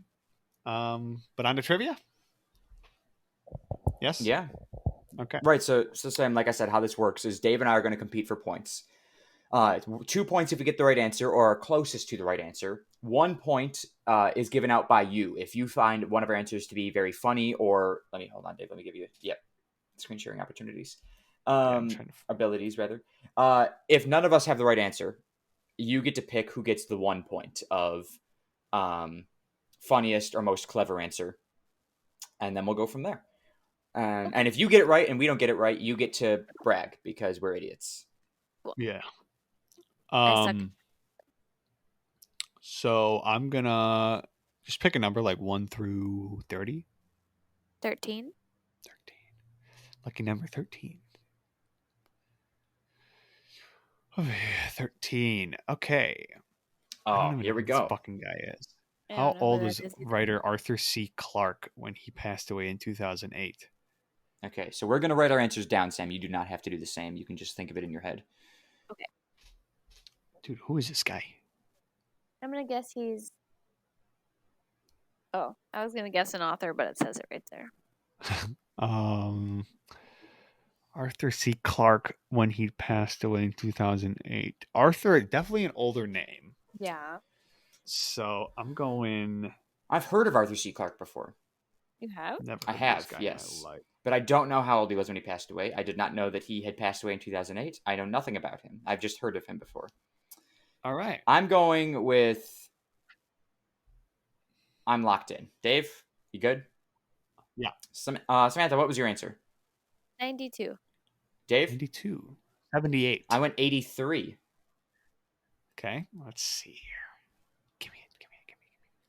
S2: But on to trivia. Yes.
S1: Yeah.
S2: Okay.
S1: Right. So Sam, like I said, how this works is Dave and I are going to compete for points. 2 points if we get the right answer or are closest to the right answer. 1 point is given out by you if you find one of our answers to be very funny or hold on, Dave. Let me give you screen sharing opportunities. Abilities rather. If none of us have the right answer, you get to pick who gets the 1 point of funniest or most clever answer, and then we'll go from there. And if you get it right and we don't get it right, you get to brag because we're idiots.
S2: Yeah.
S3: I suck.
S2: So I'm gonna just pick a number like 1 through 30.
S3: 13.
S2: 13. Lucky number 13. Oh, yeah, 13. Okay. I don't
S1: Oh,
S2: even
S1: here
S2: know
S1: we
S2: who this
S1: go.
S2: fucking guy is.
S3: I
S2: How
S3: don't know who
S2: old
S3: that
S2: was
S3: is either.
S2: writer Arthur C. Clarke when he passed away in 2008?
S1: Okay, so we're going to write our answers down, Sam. You do not have to do the same. You can just think of it in your head.
S3: Okay.
S2: Dude, who is this guy?
S3: I'm going to guess he's... Oh, I was going to guess an author, but it says it right there.
S2: Arthur C. Clarke when he passed away in 2008. Arthur, definitely an older name.
S3: Yeah.
S2: So I'm going...
S1: I've heard of Arthur C. Clarke before.
S3: You have?
S2: Never
S1: I
S2: heard of
S1: have,
S2: this guy
S1: yes.
S2: in my life.
S1: But I don't know how old he was when he passed away. I did not know that he had passed away in 2008. I know nothing about him. I've just heard of him before.
S2: All right.
S1: I'm going with... I'm locked in. Dave, you good?
S2: Yeah.
S1: Samantha, what was your answer?
S3: 92.
S1: Dave?
S2: 92. 78.
S1: I went 83.
S2: Okay, let's see here. Give me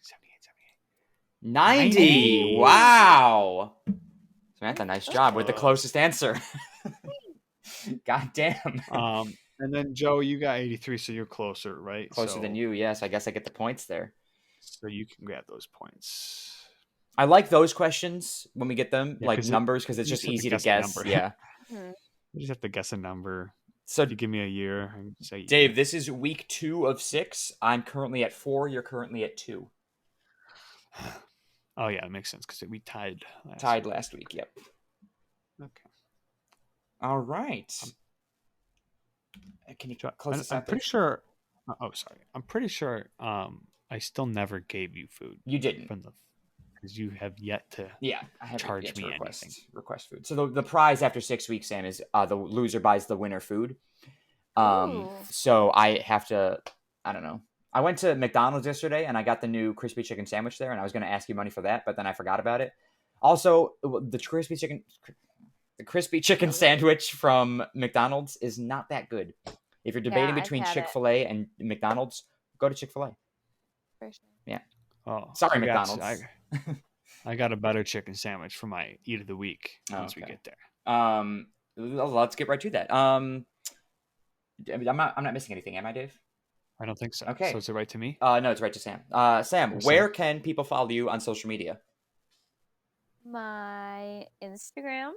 S2: 78.
S1: 90. Wow. Samantha, nice job with the
S2: close.
S1: closest answer. God damn.
S2: And then Joe, you got 83, so you're closer, right?
S1: Closer than you, yes. I guess I get the points there.
S2: So you can grab those points.
S1: I like those questions when we get them,
S2: Yeah,
S1: like numbers, because it's
S2: you
S1: just
S2: just have to
S1: easy to
S2: guess the
S1: guess.
S2: number.
S1: Yeah.
S2: You just have to guess a number.
S1: So
S2: If you give me a year, I can say
S1: Dave, this is week 2 of 6. I'm currently at 4. You're currently at 2.
S2: Oh yeah, it makes sense because we tied.
S1: Last week. Yep.
S2: Okay.
S1: All right. Can you close this
S2: I'm
S1: out?
S2: pretty sure. Oh, sorry. I'm pretty sure. I still never gave you food.
S1: You didn't.
S2: Because you have yet to.
S1: Yeah, I have
S2: charge
S1: yet to
S2: me
S1: request food. So the prize after 6 weeks, Sam, is the loser buys the winner food. So I have to. I don't know. I went to McDonald's yesterday and I got the new crispy chicken sandwich there, and I was going to ask you money for that, but then I forgot about it. Also, the crispy chicken sandwich from McDonald's is not that good. If you're debating between Chick-fil-A and McDonald's, go to Chick-fil-A.
S3: For sure.
S1: Yeah.
S2: Oh,
S1: sorry, McDonald's.
S2: I got a better chicken sandwich for my eat of the week once we get there.
S1: Let's get right to that. I'm not missing anything, am I, Dave?
S2: I don't think so.
S1: Okay.
S2: So is it right to me?
S1: No, it's right to Sam. Sam, where can people follow you on social media?
S3: My Instagram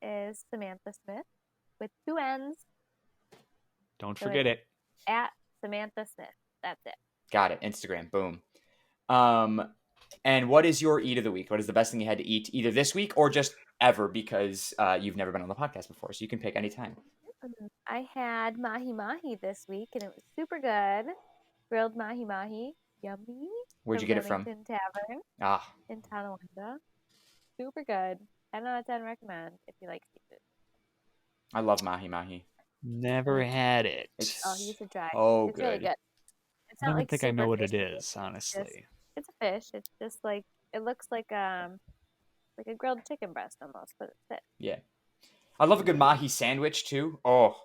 S3: is Samantha Smith with 2 N's.
S2: Don't forget it.
S3: At Samantha Smith. That's it.
S1: Got it. Instagram. Boom. And what is your eat of the week? What is the best thing you had to eat either this week or just ever, because you've never been on the podcast before, so you can pick any time.
S3: I had mahi mahi this week and it was super good. grilled mahi mahi, yummy.
S1: Where'd you get it from?
S3: Remington Tavern
S1: Ah,
S3: in Tonawanda. Super good. 10 out of 10 recommend if you like seafood.
S1: I love mahi mahi.
S2: Never had it.
S3: Oh, you should try.
S1: Oh,
S3: It's really
S1: good.
S3: good. It's
S2: I
S3: not
S2: don't
S3: like
S2: think I know
S3: super
S2: what it
S3: fishy.
S2: is, honestly.
S3: It's a fish. It's just like it looks like a grilled chicken breast almost, but it's fish.
S1: Yeah. I love a good mahi sandwich too. Oh,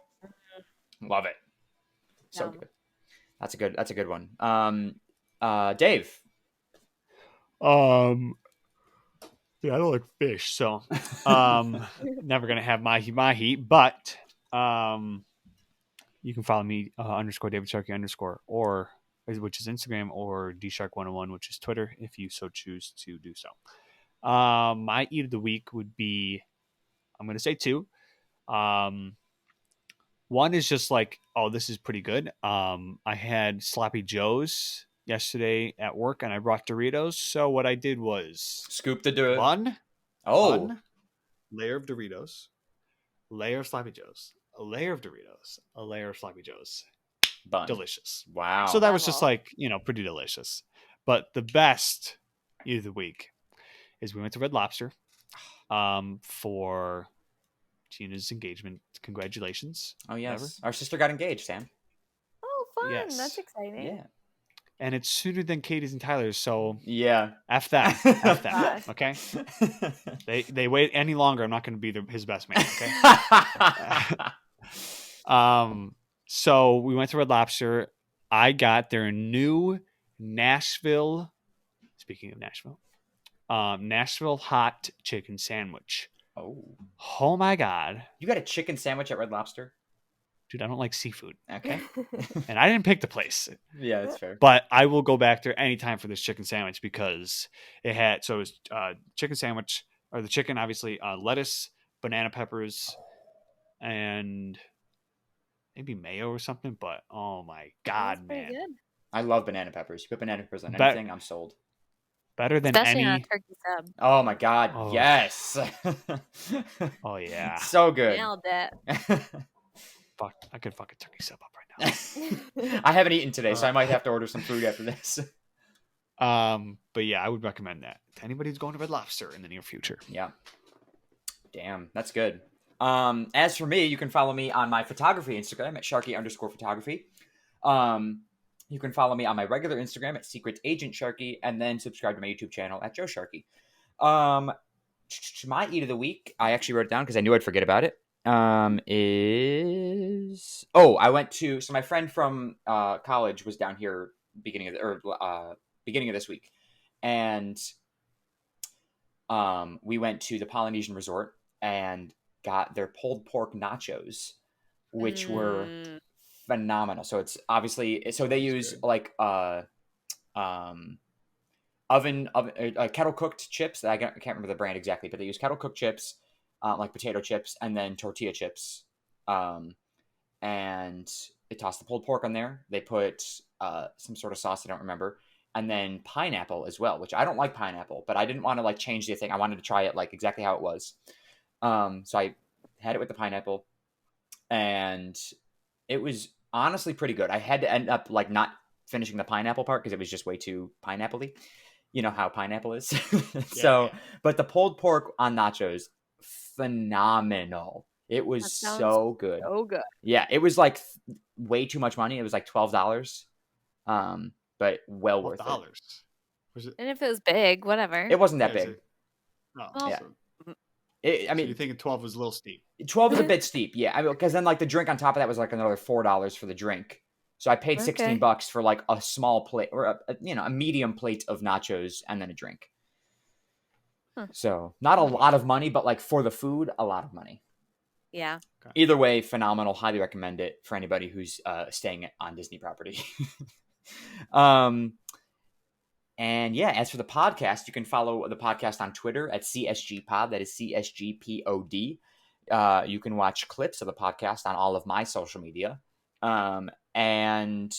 S1: love it. So
S3: Yum.
S1: good. That's a good one. Dave.
S2: Yeah, I don't like fish, so never gonna have mahi mahi. But you can follow me underscore David Sharkey underscore or which is Instagram, or dshark101, which is Twitter, if you so choose to do so. My eat of the week would be, I'm gonna say two. One is just like, oh, this is pretty good. I had Sloppy Joe's yesterday at work, and I brought Doritos. So what I did was
S1: Scoop the
S2: bun,
S1: Oh.
S2: layer of Doritos, layer of Sloppy Joe's, a layer of Doritos, a layer of Sloppy Joe's.
S1: Bun.
S2: Delicious.
S1: Wow.
S2: So that was just
S3: Level.
S2: like, pretty delicious. But the best eat of the week is we went to Red Lobster for Gina's engagement. Congratulations.
S1: Oh, yes.
S2: Whatever.
S1: Our sister got engaged, Sam.
S3: Oh, fun.
S2: Yes.
S3: That's exciting.
S1: Yeah.
S2: And it's sooner than Katie's and Tyler's, so
S1: Yeah.
S2: F that. F that.
S3: Gosh.
S2: Okay? They wait any longer, I'm not going to be his best man, okay? So we went to Red Lobster. I got their new Nashville, speaking of Nashville hot chicken sandwich. Oh my God.
S1: You got a chicken sandwich at Red Lobster?
S2: Dude, I don't like seafood.
S1: Okay.
S2: And I didn't pick the place.
S1: Yeah, that's fair.
S2: But I will go back there anytime for this chicken sandwich because it was chicken sandwich, or the chicken, obviously, lettuce, banana peppers, and maybe mayo or something. But oh my God,
S3: That's pretty
S2: man.
S3: good.
S1: I love banana peppers. You put banana peppers on
S2: Bet-
S1: anything, I'm sold.
S2: Better than
S3: Especially on a
S2: any.
S3: turkey sub.
S1: Oh my God,
S2: Oh.
S1: yes.
S2: Oh, yeah.
S1: So good.
S3: Nailed it.
S2: Fuck, I could fuck a turkey sub up right now.
S1: I haven't eaten today, so I might have to order some food after this.
S2: But yeah, I would recommend that to anybody who's going to Red Lobster in the near future.
S1: Yeah. Damn, that's good. As for me, you can follow me on my photography Instagram at Sharky_photography. You can follow me on my regular Instagram at Secret Agent Sharky, and then subscribe to my YouTube channel at Joe Sharky. My eat of the week, I actually wrote it down because I knew I'd forget about it. I went to, so my friend from college was down here beginning of this week, and we went to the Polynesian Resort and got their pulled pork nachos, which were phenomenal. So it's obviously, so they use
S2: good.
S1: like kettle cooked chips. I can't remember the brand exactly, but they use kettle cooked chips, like potato chips, and then tortilla chips. And they toss the pulled pork on there. They put some sort of sauce, I don't remember, and then pineapple as well, which I don't like pineapple, but I didn't want to like change the thing. I wanted to try it like exactly how it was. So I had it with the pineapple, and it was honestly pretty good. I had to end up like not finishing the pineapple part because it was just way too pineapple-y. You know how pineapple is. But the pulled pork on nachos, phenomenal. It was so good.
S3: So good.
S1: Yeah, it was like way too much money. It was like $12. But well worth it.
S2: Was it?
S3: And if it was big, whatever.
S1: It wasn't that big.
S3: Well,
S1: Yeah.
S2: So
S1: You're
S2: thinking 12 was a little steep.
S1: 12 is a bit steep, yeah. I mean, because then like the drink on top of that was like another $4 for the drink. So I paid $16 for like a small plate or a medium plate of nachos and then a drink.
S3: Huh.
S1: So not a lot of money, but like for the food, a lot of money.
S3: Yeah.
S2: Okay.
S1: Either way, phenomenal. Highly recommend it for anybody who's staying on Disney property. And yeah, as for the podcast, you can follow the podcast on Twitter at CSG Pod. That is CSGPOD. You can watch clips of the podcast on all of my social media. And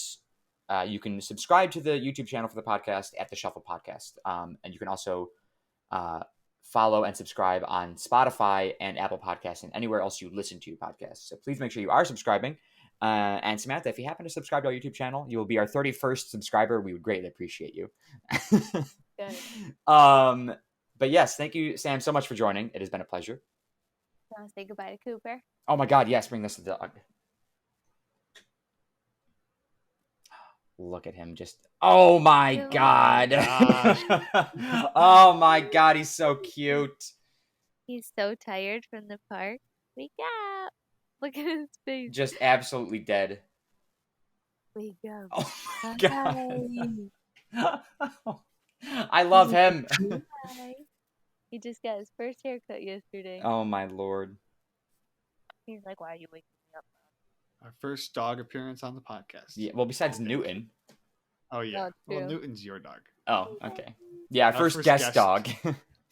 S1: you can subscribe to the YouTube channel for the podcast at the Shuffle Podcast. And you can also follow and subscribe on Spotify and Apple Podcasts and anywhere else you listen to podcasts. So please make sure you are subscribing. And Samantha, if you happen to subscribe to our YouTube channel, you will be our 31st subscriber. We would greatly appreciate you.
S3: Good.
S1: But yes, thank you, Sam, so much for joining. It has been a pleasure.
S3: Want to say goodbye to Cooper?
S1: Oh my God, yes, bring this to the dog. Look at him just. Oh my God. Oh my God, he's so cute.
S3: He's so tired from the park. Wake up. Look at his face.
S1: Just absolutely dead.
S3: Wake up.
S1: Oh my God. I love him.
S3: He just got his first haircut yesterday.
S1: Oh my Lord.
S3: He's like, why are you waking me up?
S2: Our first dog appearance on the podcast.
S1: Yeah, well, besides Newton.
S2: Oh, yeah.
S3: Oh,
S2: Well,
S3: true.
S2: Newton's your dog.
S1: Oh, okay. Yeah,
S2: Our
S1: first
S2: first
S1: guest
S2: guest.
S1: dog.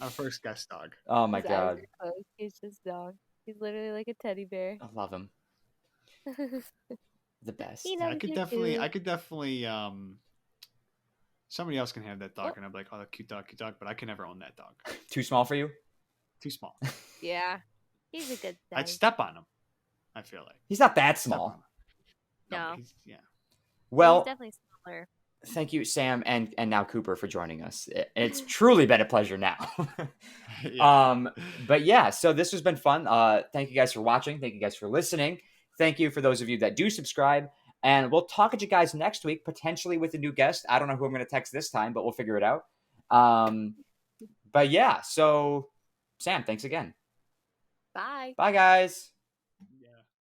S2: Our first guest dog.
S1: Oh my
S3: His eyes
S1: God.
S3: are closed. He's just dog. He's literally like a teddy bear.
S1: I love him. The best.
S3: He
S2: Yeah,
S3: loves you
S2: I
S3: too.
S2: could definitely, somebody else can have that dog, and I'm like, oh, cute dog, but I can never own that dog.
S1: Too small for you?
S2: Too small.
S3: Yeah. He's a good size.
S2: I'd step on him, I feel like.
S1: He's not that
S2: Step on
S1: small.
S2: him.
S3: No.
S2: But yeah.
S1: Well,
S3: he's definitely smaller.
S1: thank you, Sam, and now Cooper for joining us. It's truly been a pleasure now.
S2: Yeah.
S1: But yeah, so this has been fun. Thank you guys for watching. Thank you guys for listening. Thank you for those of you that do subscribe. And we'll talk at you guys next week, potentially with a new guest. I don't know who I'm going to text this time, but we'll figure it out. But yeah, so Sam, thanks again.
S3: Bye.
S1: Bye, guys.